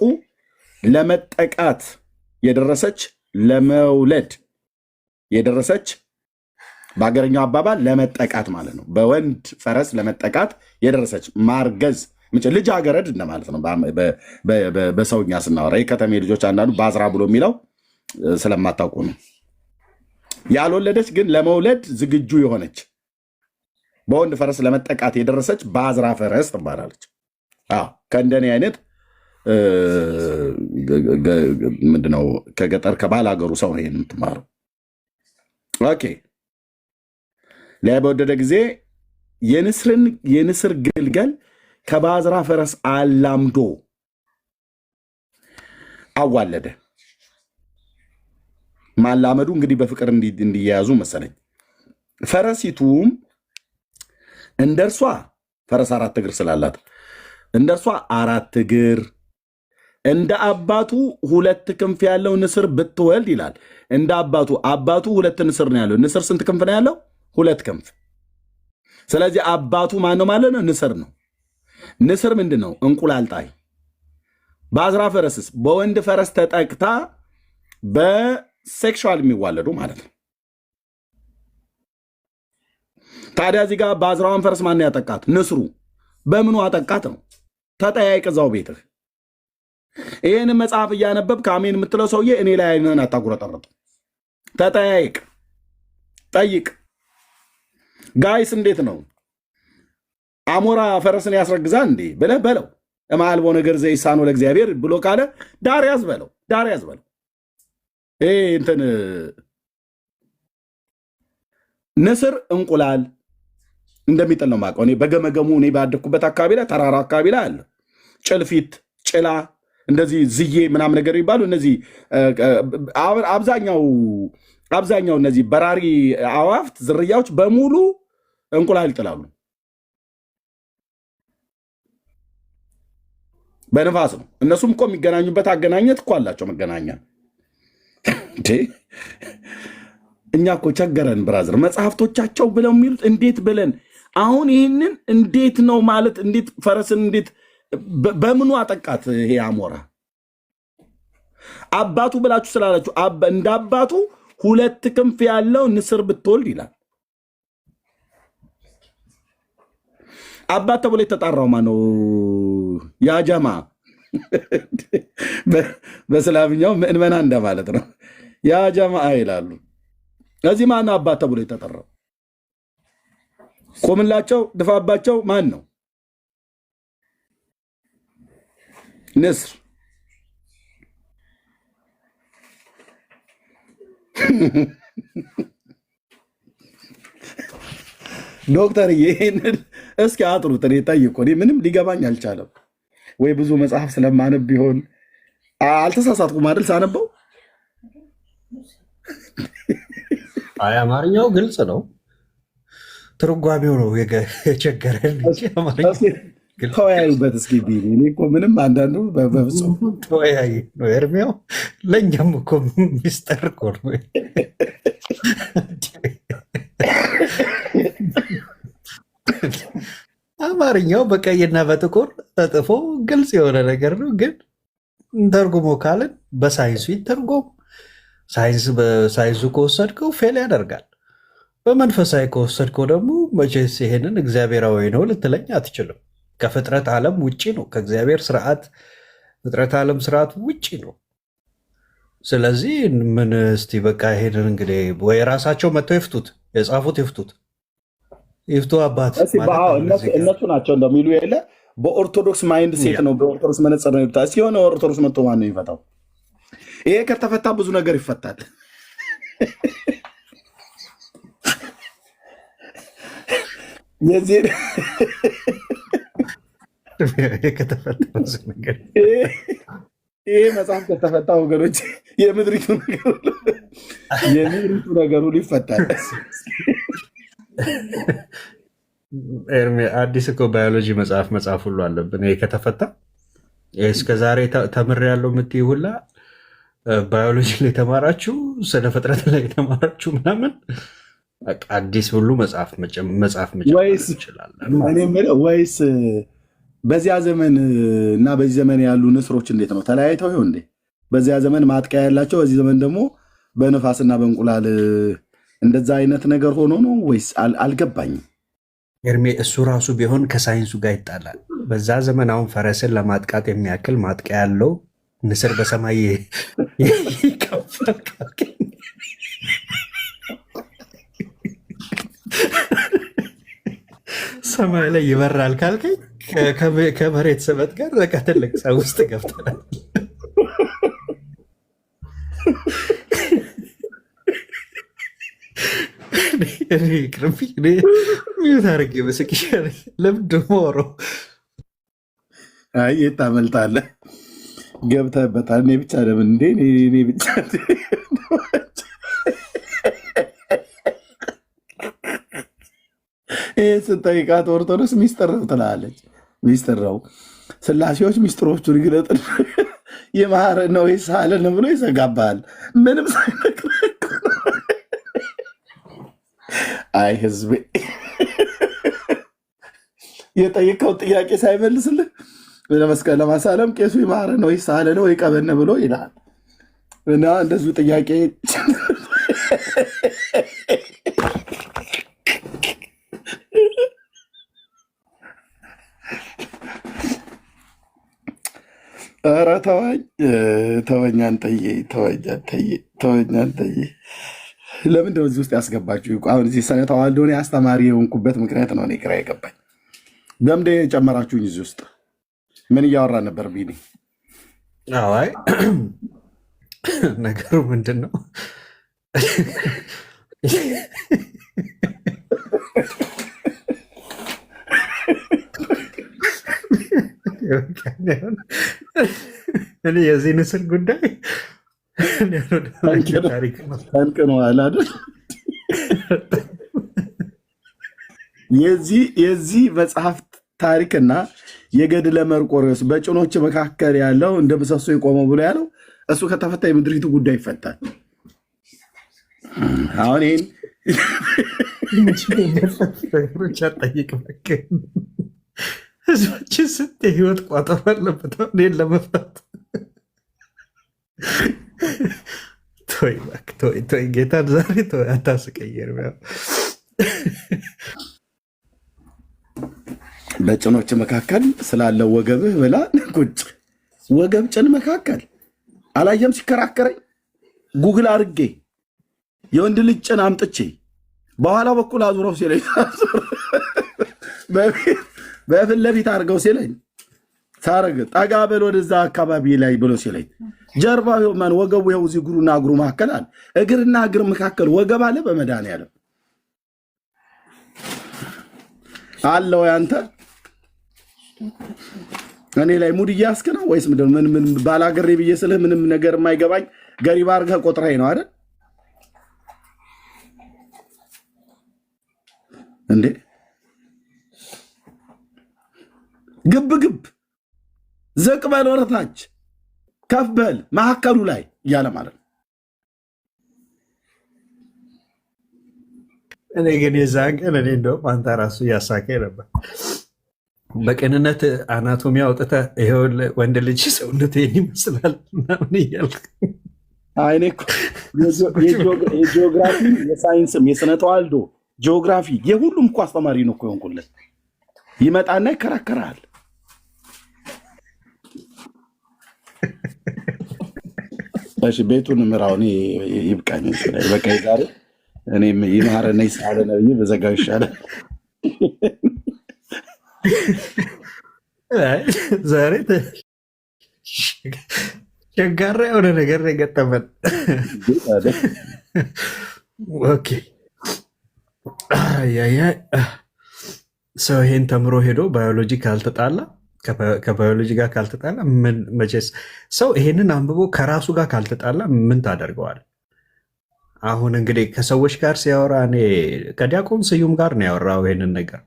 ለመጠቃት የደረሰች ለመውለድ የደረሰች በሀገረኛው አባባል ለመጠቃት ማለት ነው። በወንድ ፈረስ ለመጠቃት የደረሰች ማርገዝ ልጅ አገረድ እንደማለት ነው። በሰውኛ ስናወራ የከተሜ ልጆች አንዳንዱ ባዝራ ብሎ የሚለው ስለማታውቁ ነው። ያልወለደች ግን ለመውለድ ዝግጁ የሆነች በወንድ ፈረስ ለመጠቃት የደረሰች ባዝራ ፈረስ ትባላለች። ከእንደኔ አይነት ምንድነው ከገጠር ከባል ሀገሩ ሰው ነው ይሄን የምትማረው። ኦኬ ሊያይ በወደደ ጊዜ የንስር ግልገል ከባዝራ ፈረስ አላምዶ አዋለደ። ማላመዱ እንግዲህ በፍቅር እንዲያያዙ መሰለኝ። ፈረሲቱም እንደርሷ ፈረስ 4 እግር ስላላት እንደርሷ 4 እግር እንደ አባቱ 2 ክንፍ ያለው ንስር ብትወልድ ይላል። እንደ አባቱ 2 ንስር ነው ያለው። ንስር ስንት ክንፍ ነው ያለው? 2 ክንፍ። ስለዚህ አባቱ ማን ነው ማለት ነው? ንስር ነው። ንስር ምንድን ነው? እንቁላል ጣይ። ባዝራ ፈረስስ በወንድ ፈረስ ተጠቅታ በሴክሹዋል የሚዋለዱ ማለት ነው። ታዲያ እዚህ ጋር ባዝራዋን ፈረስ ማን ያጠቃት? ንስሩ። በምኑ አጠቃት ነው? ተጠያይቅ እዛው ቤትህ። ይህን መጽሐፍ እያነበብ ከአሜን የምትለው ሰውዬ እኔ ላይ አይነን አታጉረጠረጡ። ተጠያይቅ፣ ጠይቅ። ጋይስ እንዴት ነው አሞራ ፈረስን ያስረግዛል እንዴ ብለህ በለው። እማልቦ ነገር ዘይሳኖ ለእግዚአብሔር ብሎ ካለ ዳር ያዝ በለው፣ ዳር ያዝ በለው። እንትን ንስር እንቁላል እንደሚጥል ነው የማውቀው። እኔ በገመገሙ እኔ ባደኩበት አካባቢ ላይ ተራራ አካባቢ ላይ አለ ጭልፊት፣ ጭላ፣ እንደዚህ ዝዬ ምናምን ነገር ይባሉ። እነዚህ አብዛኛው እነዚህ በራሪ አዋፍት ዝርያዎች በሙሉ እንቁላል ይጥላሉ። በንፋስ ነው። እነሱም እኮ የሚገናኙበት አገናኘት እኮ አላቸው መገናኛ። እኛ እኮ ቸገረን ብራዘር። መጽሐፍቶቻቸው ብለው የሚሉት እንዴት ብለን አሁን ይህንን እንዴት ነው ማለት እንዴት ፈረስን እንዴት በምኑ አጠቃት? ይሄ አሞራ አባቱ ብላችሁ ስላላችሁ እንደ አባቱ 2 ክንፍ ያለው ንስር ብትወልድ ይላል። አባት ተብሎ የተጣራው ማነው? ያጀማ በስላምኛው ምእመና እንደማለት ነው። ያጀማ ይላሉ። እዚህ ማነው አባት ተብሎ የተጠራው? ቆምላቸው ድፋባቸው ማን ነው? ንስር። ዶክተር ይሄንን እስኪ አጥሩት። እኔ ጠይቆ ምንም ሊገባኝ አልቻለም። ወይ ብዙ መጽሐፍ ስለማነብ ቢሆን አልተሳሳትኩም አይደል? ሳነበው አይ አማርኛው ግልጽ ነው፣ ትርጓሜው ነው የቸገረን እንጂ አማርኛው ተወያዩበት እስኪ። እኔ እኮ ምንም አንዳንዱ በፍጹም ተወያይ ነው ኤርሚያው። ለእኛም እኮ ሚስጥር እኮ ነው። አማርኛው በቀይና በጥቁር ተጥፎ ግልጽ የሆነ ነገር ነው። ግን ተርጉሞ ካልን በሳይንሱ ይተርጎም፣ በሳይንሱ ከወሰድከው ፌል ያደርጋል። በመንፈሳዊ ከወሰድከው ደግሞ መቼስ ይሄንን እግዚአብሔራዊ ነው ልትለኝ አትችልም። ከፍጥረት ዓለም ውጭ ነው። ከእግዚአብሔር ስርዓት ፍጥረት ዓለም ስርዓት ውጭ ነው። ስለዚህ ምን እስቲ በቃ ይሄንን እንግዲህ ወይ ራሳቸው መጥተው ይፍቱት፣ የጻፉት ይፍቱ አባት እነሱ ናቸው እንደሚሉ የለ በኦርቶዶክስ ማይንድ ሴት ነው፣ በኦርቶዶክስ መነጽር ነው ይፈታ። እስኪ የሆነ ኦርቶዶክስ መጥቶ ማን ነው ይፈታው? ይሄ ከተፈታ ብዙ ነገር ይፈታል። ይሄ መጽሐፍ ከተፈታ ወገኖች የምድሪቱ ነገር ሁሉ ይፈታል። አዲስ እኮ ባዮሎጂ መጽሐፍ ሁሉ አለብን። ይሄ ከተፈታ እስከዛሬ ተምሬያለሁ የምትይ ሁላ ባዮሎጂ ላይ የተማራችሁ ስለ ፍጥረት ላይ የተማራችሁ ምናምን አዲስ ሁሉ መጽሐፍ መጨመር እንችላለን። ወይስ በዚያ ዘመን እና በዚህ ዘመን ያሉ ንስሮች እንዴት ነው ተለያይተው ይሆን እንዴ? በዚያ ዘመን ማጥቂያ ያላቸው፣ በዚህ ዘመን ደግሞ በነፋስና በእንቁላል እንደዛ አይነት ነገር ሆኖ ነው ወይስ? አልገባኝም። ኤርሜ እሱ ራሱ ቢሆን ከሳይንሱ ጋር ይጣላል። በዛ ዘመን አሁን ፈረስን ለማጥቃት የሚያክል ማጥቂያ ያለው ንስር በሰማይ ይከፋል። ሰማይ ላይ ይበራል ካልከኝ ከመሬት ስበት ጋር በቃ ትልቅ ሰው ውስጥ ገብተናል። ሚዩት አድርጌ በስቅ ይሻለኝ። ለምን ደግሞ ወረው የት ታመልጣለህ? ገብተህበታል። እኔ ብቻ ለምን እንዴ? እኔ ብቻ ይህ ስንጠይቃት ኦርቶዶክስ ሚስጥር ነው ትላለች። ሚስጥር ነው ስላሴዎች ሚስጥሮቹን ይግለጥ የማረ ነው ይሳለን ብሎ ይዘጋባል። ምንም ሳይነግረህ አይ ህዝቤ የጠየቀው ጥያቄ ሳይመልስልህ ለመስቀል ለማሳለም ቄሱ ይማረ ነው ይሳለ ነው ይቀበነ ብሎ ይላል እና እንደዚሁ ጥያቄ ኧረ ተወኝ አንተዬ፣ ተወኝ አንተዬ። ለምንድን ነው እዚህ ውስጥ ያስገባችሁ? አሁን እዚህ ሰነ ተዋልዶ እኔ አስተማሪ የሆንኩበት ምክንያት ነው። እኔ ግራ የገባኝ ለምንድን ነው የጨመራችሁኝ እዚህ ውስጥ? ምን እያወራ ነበር ቢኒ? አይ ነገሩ ምንድን ነው? እኔ የዚህ ንስር ጉዳይ ጠንቅነዋል አይደል? የዚህ መጽሐፍ ታሪክና የገድለ መርቆሬዎስ በጭኖች መካከል ያለው እንደ ምሰሶ የቆመው ብሎ ያለው እሱ ከተፈታ የምድሪቱ ጉዳይ ይፈታል። አሁን ይህን ጠይቅ ህዝባችን ስንት የህይወት ቋጠሮ አለበት እኔን ለመፍታት። ቶይ ጌታን ዛሬ አታስቀየር። በጭኖች መካከል ስላለው ወገብህ ብላ ቁጭ ወገብ ጭን መካከል አላየም ሲከራከረኝ ጉግል አድርጌ የወንድ ልጅ ጭን አምጥቼ በኋላ በኩል አዙረው ሲለኝ በፊት ለፊት አድርገው ሲለኝ ሳረግ ጠጋ በል ወደዛ አካባቢ ላይ ብሎ ሲለኝ ጀርባ ማን ወገቡ ይኸው እዚህ እግሩና እግሩ መካከል አለ። እግርና እግር መካከል ወገብ አለ። በመድኃኒዓለም አለው ያንተ እኔ ላይ ሙድ እያስክ ነው ወይስ ምንድን ነው? ምን ባላገሬ ብዬ ስልህ ምንም ነገር የማይገባኝ ገሪባ አድርገህ ቆጥረኸኝ ነው አይደል እንዴ? ግብ ግብ ዘቅ በል ወረታች ከፍ በል መካከሉ ላይ እያለ ማለት ነው። እኔ ግን የዛን ቀን እኔ እንደውም አንተ ራሱ እያሳቀኝ ነበር። በቅንነት አናቶሚ አውጥተህ ይኸውልህ ወንድ ልጅ ሰውነት ይመስላል ምናምን እያልክ አይኔ እኮ የጂኦግራፊ የሳይንስም የስነ ተዋልዶ ጂኦግራፊ የሁሉም እኮ አስተማሪ ነው እኮ የሆንኩለት። ይመጣና ይከራከራል። እሺ ቤቱን ምራው። እኔ ይብቃኝ። በቃ ዛሬ እኔም ይማረና ይሳለ ነብይ በዘጋው ይሻላል። ዛሬ ቸጋራ የሆነ ነገር የገጠመን። ኦኬ ሰው ይሄን ተምሮ ሄዶ ባዮሎጂ ካልተጣላ ከባዮሎጂ ጋር ካልተጣላ ምን መቼስ ሰው ይሄንን አንብቦ ከራሱ ጋር ካልተጣላ ምን ታደርገዋል? አሁን እንግዲህ ከሰዎች ጋር ሲያወራ እኔ ከዲያቆን ስዩም ጋር ነው ያወራው ይሄንን ነገር።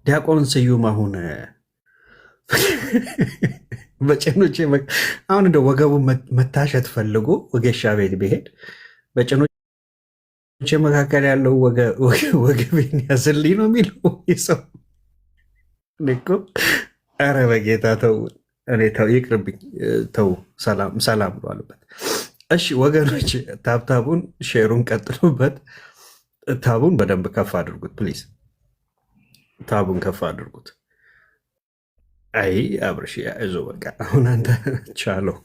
ዲያቆን ስዩም አሁን በጭኖቼ አሁን እንደ ወገቡ መታሸት ፈልጎ ወጌሻ ቤት ቢሄድ በጭኖቼ መካከል ያለው ወገቤን ያዝልኝ ነው የሚለው ሰው እኮ። ኧረ በጌታ ተው፣ እኔ ተው ይቅርብኝ፣ ተው ሰላም ባሉበት። እሺ ወገኖች ታብታቡን ሼሩን ቀጥሉበት። ታቡን በደንብ ከፍ አድርጉት ፕሊዝ፣ ታቡን ከፍ አድርጉት። አይ አብርሽ አይዞ በቃ አሁን አንተ ቻለው።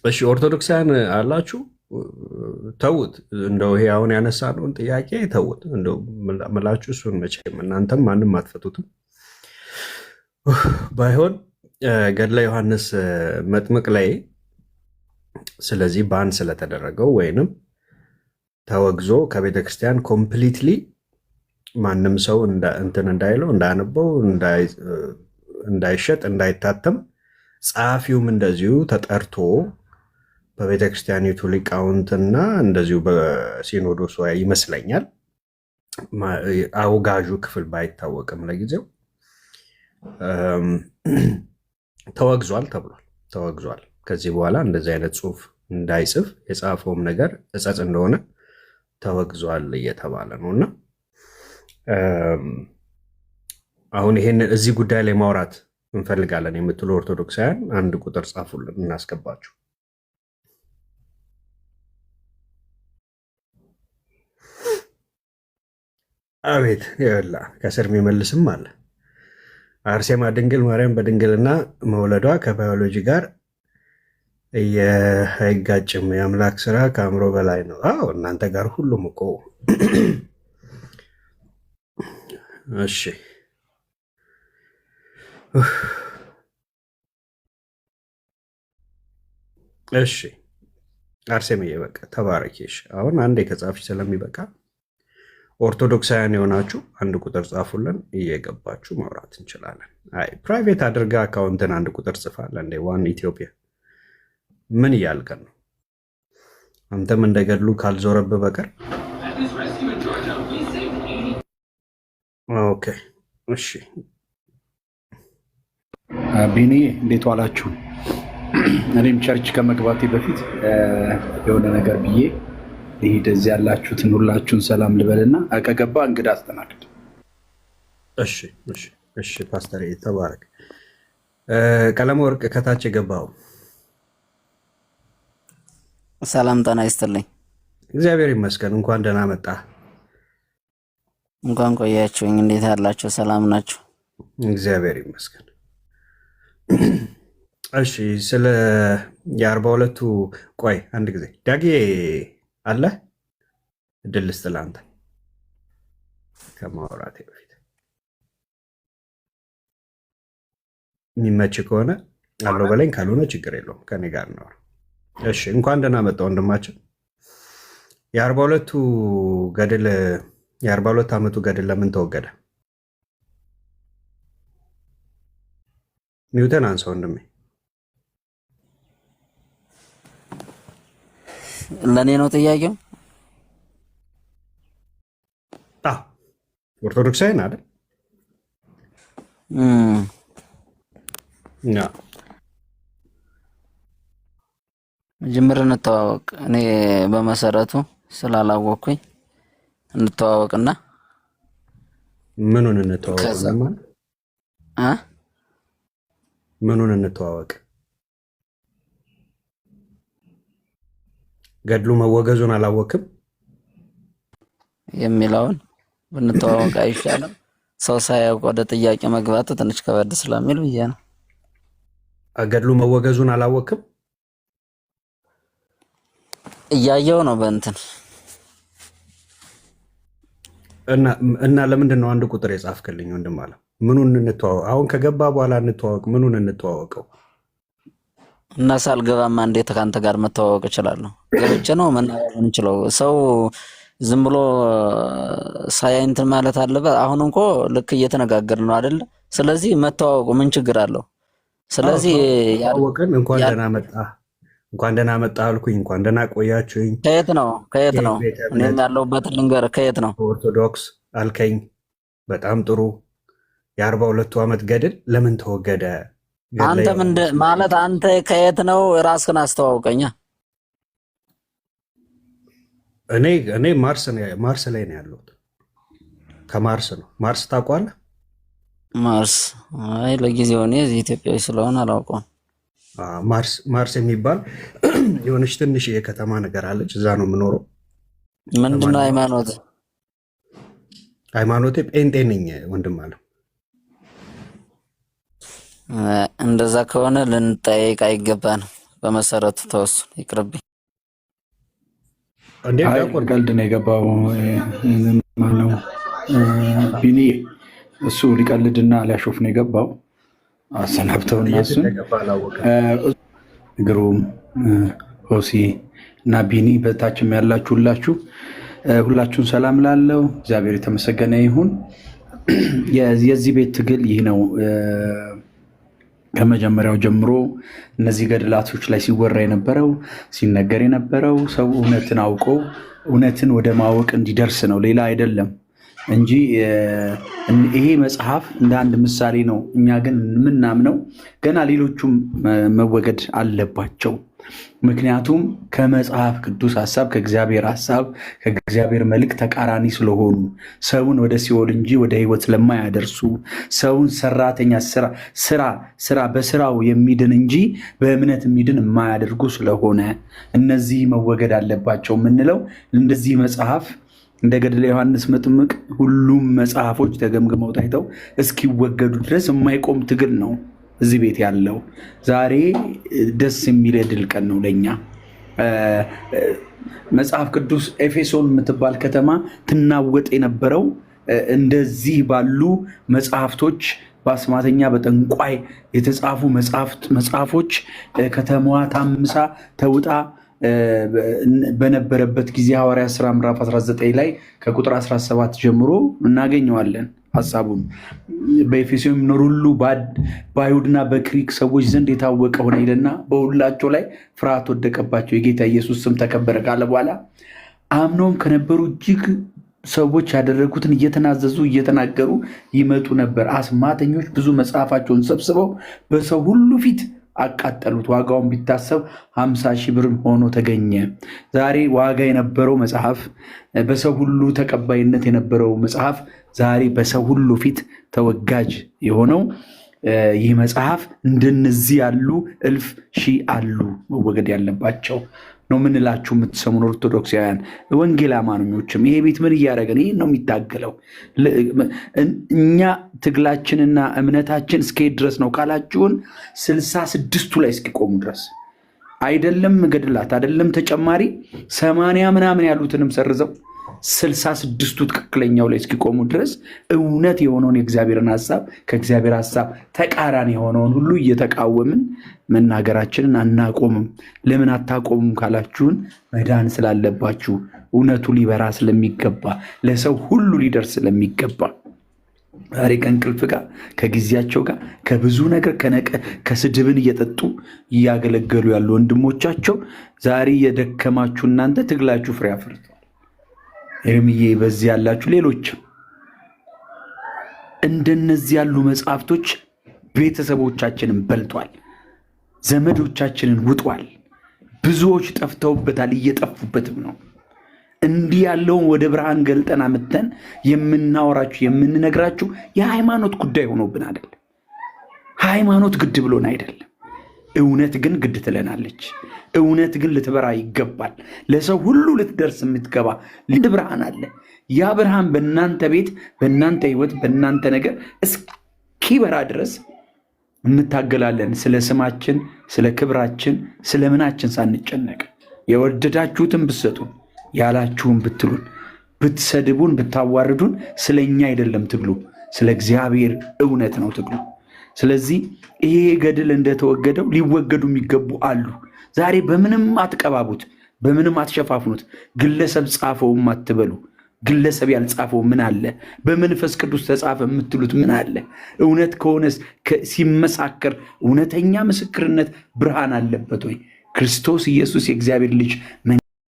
እሺ ኦርቶዶክሳውያን አላችሁ ተውት። እንደው ይሄ አሁን ያነሳነውን ጥያቄ ተውት። እንደው ምላችሁ እሱን መቼም እናንተም ማንም አትፈቱትም። ባይሆን ገድለ ዮሐንስ መጥምቅ ላይ ስለዚህ ባን ስለተደረገው ወይንም ተወግዞ ከቤተ ክርስቲያን ኮምፕሊትሊ ማንም ሰው እንትን እንዳይለው እንዳያነበው እንዳይሸጥ እንዳይታተም ጸሐፊውም እንደዚሁ ተጠርቶ በቤተ ክርስቲያኒቱ ሊቃውንትና እንደዚሁ በሲኖዶሱ ይመስለኛል አውጋዡ ክፍል ባይታወቅም ለጊዜው ተወግዟል ተብሏል። ተወግዟል። ከዚህ በኋላ እንደዚህ አይነት ጽሑፍ እንዳይጽፍ የጻፈውም ነገር እጸጽ እንደሆነ ተወግዟል እየተባለ ነው። እና አሁን ይሄን እዚህ ጉዳይ ላይ ማውራት እንፈልጋለን የምትሉ ኦርቶዶክሳውያን አንድ ቁጥር ጻፉልን እናስገባችሁ። አቤት ይላ ከስር የሚመልስም አለ። አርሴማ ድንግል ማርያም በድንግልና መውለዷ ከባዮሎጂ ጋር አይጋጭም። የአምላክ ስራ ከአእምሮ በላይ ነው። አዎ እናንተ ጋር ሁሉም እኮ እሺ እሺ አርሴምዬ በቃ ተባረኪሽ። አሁን አንዴ ከጻፍሽ ስለሚበቃ ኦርቶዶክሳውያን የሆናችሁ አንድ ቁጥር ጻፉልን፣ እየገባችሁ ማውራት እንችላለን። አይ ፕራይቬት አድርጋ አካውንትን አንድ ቁጥር ጽፋለ እንደ ዋን ኢትዮጵያ ምን እያልከን ነው? አንተም እንደገድሉ ካልዞረብህ በቀር ኦኬ። እሺ ቢኒ እንዴት ዋላችሁ? እኔም ቸርች ከመግባቴ በፊት የሆነ ነገር ብዬ ልሂድ። እዚህ ያላችሁትን ሁላችሁን ሰላም ልበልና ከገባ እንግዳ አስተናግድ። እሺ እሺ እሺ። ፓስተር ተባረክ። ቀለመ ወርቅ ከታች የገባው ሰላም ጤና ይስጥልኝ። እግዚአብሔር ይመስገን። እንኳን ደህና መጣ። እንኳን ቆያችሁኝ። እንዴት ያላችሁ? ሰላም ናችሁ? እግዚአብሔር ይመስገን። እሺ ስለ የ42ቱ ቆይ አንድ ጊዜ ዳጊ አለ እድል ስጥ ለአንተ ከማውራቴ በፊት የሚመች ከሆነ አለው በለኝ፣ ካልሆነ ችግር የለውም ከኔ ጋር ነው። እሺ እንኳን ደህና መጣ ወንድማችን። የ42ቱ ገድል የ42 ዓመቱ ገድል ለምን ተወገደ? ሚውተን አንሳ ወንድሜ። ለእኔ ነው ጥያቄው? ኦርቶዶክሳዊን አይደል? ጅምር እንተዋወቅ። እኔ በመሰረቱ ስላላወቅኩኝ እንተዋወቅና ምኑን እንተዋወቅ? ምኑን እንተዋወቅ? ገድሉ መወገዙን አላወቅም የሚለውን ብንተዋወቅ አይሻልም? ሰው ሳያውቅ ወደ ጥያቄ መግባቱ ትንሽ ከበድ ስለሚል ብዬ ነው። ገድሉ መወገዙን አላወቅም? እያየው ነው በእንትን እና ለምንድን ነው አንድ ቁጥር የጻፍክልኝ ወንድም አለ? ምኑን እንተዋወቅ? አሁን ከገባ በኋላ እንተዋወቅ። ምኑን እንተዋወቀው? እና ሳልገባማ እንዴት ከአንተ ጋር መተዋወቅ እችላለሁ? ገብቼ ነው መናገር እንችለው። ሰው ዝም ብሎ ሳያይንትን ማለት አለበት። አሁን እንኮ ልክ እየተነጋገር ነው አይደለ? ስለዚህ መተዋወቁ ምን ችግር አለው? ስለዚህ ያወቅን እንኳን ደህና መጣ እንኳን ደህና መጣ አልኩኝ። እንኳን ደህና ቆያችሁኝ። ከየት ነው እኔም ያለሁበት ልንገር። ከየት ነው? ኦርቶዶክስ አልከኝ። በጣም ጥሩ። የ42 ዓመት ገድል ለምን ተወገደ? አንተ ማለት አንተ ከየት ነው? ራስህን አስተዋውቀኛ። እኔ ማርስ ላይ ነው ያለሁት። ከማርስ ነው። ማርስ ታውቀዋለህ? ማርስ አይ ለጊዜው እኔ እዚህ ኢትዮጵያዊ ስለሆነ አላውቀውም። ማርስ የሚባል የሆነች ትንሽ የከተማ ነገር አለች። እዛ ነው የምኖረው። ምንድነው ሃይማኖት? ሃይማኖቴ ጴንጤ ነኝ ወንድም አለ። እንደዛ ከሆነ ልንጠይቅ አይገባንም። በመሰረቱ ተወሱን ይቅርብኝ። ቀልድ ነው የገባው ማነው ቢኒ? እሱ ሊቀልድና ሊያሾፍ ነው የገባው። አሰናብተውና እሱን ግሩም ሆሲ እና ቢኒ በታችም ያላችሁ ሁላችሁን ሰላም ላለው እግዚአብሔር የተመሰገነ ይሁን። የዚህ ቤት ትግል ይህ ነው። ከመጀመሪያው ጀምሮ እነዚህ ገድላቶች ላይ ሲወራ የነበረው ሲነገር የነበረው ሰው እውነትን አውቆ እውነትን ወደ ማወቅ እንዲደርስ ነው፣ ሌላ አይደለም እንጂ ይሄ መጽሐፍ እንደ አንድ ምሳሌ ነው። እኛ ግን የምናምነው ገና ሌሎቹም መወገድ አለባቸው። ምክንያቱም ከመጽሐፍ ቅዱስ ሐሳብ ከእግዚአብሔር ሐሳብ ከእግዚአብሔር መልእክት ተቃራኒ ስለሆኑ ሰውን ወደ ሲኦል እንጂ ወደ ሕይወት ስለማያደርሱ ሰውን ሰራተኛ ስራ በስራው የሚድን እንጂ በእምነት የሚድን የማያደርጉ ስለሆነ እነዚህ መወገድ አለባቸው የምንለው እንደዚህ መጽሐፍ እንደ ገድለ ዮሐንስ መጥምቅ ሁሉም መጽሐፎች ተገምግመው ታይተው እስኪወገዱ ድረስ የማይቆም ትግል ነው እዚህ ቤት ያለው። ዛሬ ደስ የሚል የድል ቀን ነው ለኛ። መጽሐፍ ቅዱስ ኤፌሶን የምትባል ከተማ ትናወጥ የነበረው እንደዚህ ባሉ መጽሐፍቶች በአስማተኛ በጠንቋይ የተጻፉ መጽሐፎች ከተማዋ ታምሳ ተውጣ በነበረበት ጊዜ ሐዋርያት ሥራ ምዕራፍ 19 ላይ ከቁጥር 17 ጀምሮ እናገኘዋለን። ሐሳቡን በኤፌሶን የሚኖሩ ሁሉ በአይሁድና በግሪክ ሰዎች ዘንድ የታወቀ ሆነ ይልና በሁላቸው ላይ ፍርሃት ወደቀባቸው፣ የጌታ ኢየሱስ ስም ተከበረ ካለ በኋላ አምነውም ከነበሩ እጅግ ሰዎች ያደረጉትን እየተናዘዙ እየተናገሩ ይመጡ ነበር። አስማተኞች ብዙ መጽሐፋቸውን ሰብስበው በሰው ሁሉ ፊት አቃጠሉት። ዋጋውን ቢታሰብ 50,000 ብር ሆኖ ተገኘ። ዛሬ ዋጋ የነበረው መጽሐፍ፣ በሰው ሁሉ ተቀባይነት የነበረው መጽሐፍ ዛሬ በሰው ሁሉ ፊት ተወጋጅ የሆነው ይህ መጽሐፍ እንደነዚህ ያሉ እልፍ ሺህ አሉ መወገድ ያለባቸው ነው ምንላችሁ። የምትሰሙን ኦርቶዶክሳውያን ወንጌል አማኞችም ይሄ ቤት ምን እያደረገን ይህ ነው የሚታገለው? እኛ ትግላችንና እምነታችን እስከሄድ ድረስ ነው ካላችሁን 66ቱ ላይ እስኪቆሙ ድረስ አይደለም ገድላት አይደለም ተጨማሪ 80 ምናምን ያሉትንም ሰርዘው 66ቱ ትክክለኛው ላይ እስኪቆሙ ድረስ እውነት የሆነውን የእግዚአብሔርን ሐሳብ ከእግዚአብሔር ሐሳብ ተቃራኒ የሆነውን ሁሉ እየተቃወምን መናገራችንን አናቆምም። ለምን አታቆሙም ካላችሁን መዳን ስላለባችሁ፣ እውነቱ ሊበራ ስለሚገባ፣ ለሰው ሁሉ ሊደርስ ስለሚገባ ዛሬ ከእንቅልፍ ጋር ከጊዜያቸው ጋር ከብዙ ነገር ከስድብን እየጠጡ እያገለገሉ ያሉ ወንድሞቻቸው ዛሬ የደከማችሁ እናንተ ትግላችሁ ፍሬ አፍርቷል። ኤርምዬ በዚህ ያላችሁ ሌሎችም እንደነዚህ ያሉ መጽሐፍቶች ቤተሰቦቻችንን በልቷል፣ ዘመዶቻችንን ውጧል። ብዙዎች ጠፍተውበታል፣ እየጠፉበትም ነው። እንዲህ ያለውን ወደ ብርሃን ገልጠን አምጥተን የምናወራችሁ የምንነግራችሁ የሃይማኖት ጉዳይ ሆኖብን አይደለም። ሃይማኖት ግድ ብሎን አይደለም። እውነት ግን ግድ ትለናለች። እውነት ግን ልትበራ ይገባል። ለሰው ሁሉ ልትደርስ የምትገባ ልንድ ብርሃን አለ። ያ ብርሃን በእናንተ ቤት፣ በእናንተ ህይወት፣ በእናንተ ነገር እስኪበራ ድረስ እንታገላለን። ስለ ስማችን፣ ስለ ክብራችን፣ ስለ ምናችን ሳንጨነቅ የወደዳችሁትን ብትሰጡን፣ ያላችሁን ብትሉን፣ ብትሰድቡን፣ ብታዋርዱን ስለ እኛ አይደለም ትግሉ፣ ስለ እግዚአብሔር እውነት ነው ትግሉ። ስለዚህ ይሄ ገድል እንደተወገደው ሊወገዱ የሚገቡ አሉ። ዛሬ በምንም አትቀባቡት፣ በምንም አትሸፋፍኑት። ግለሰብ ጻፈውም አትበሉ። ግለሰብ ያልጻፈው ምን አለ? በመንፈስ ቅዱስ ተጻፈ የምትሉት ምን አለ? እውነት ከሆነስ ሲመሳከር እውነተኛ ምስክርነት ብርሃን አለበት ወይ? ክርስቶስ ኢየሱስ የእግዚአብሔር ልጅ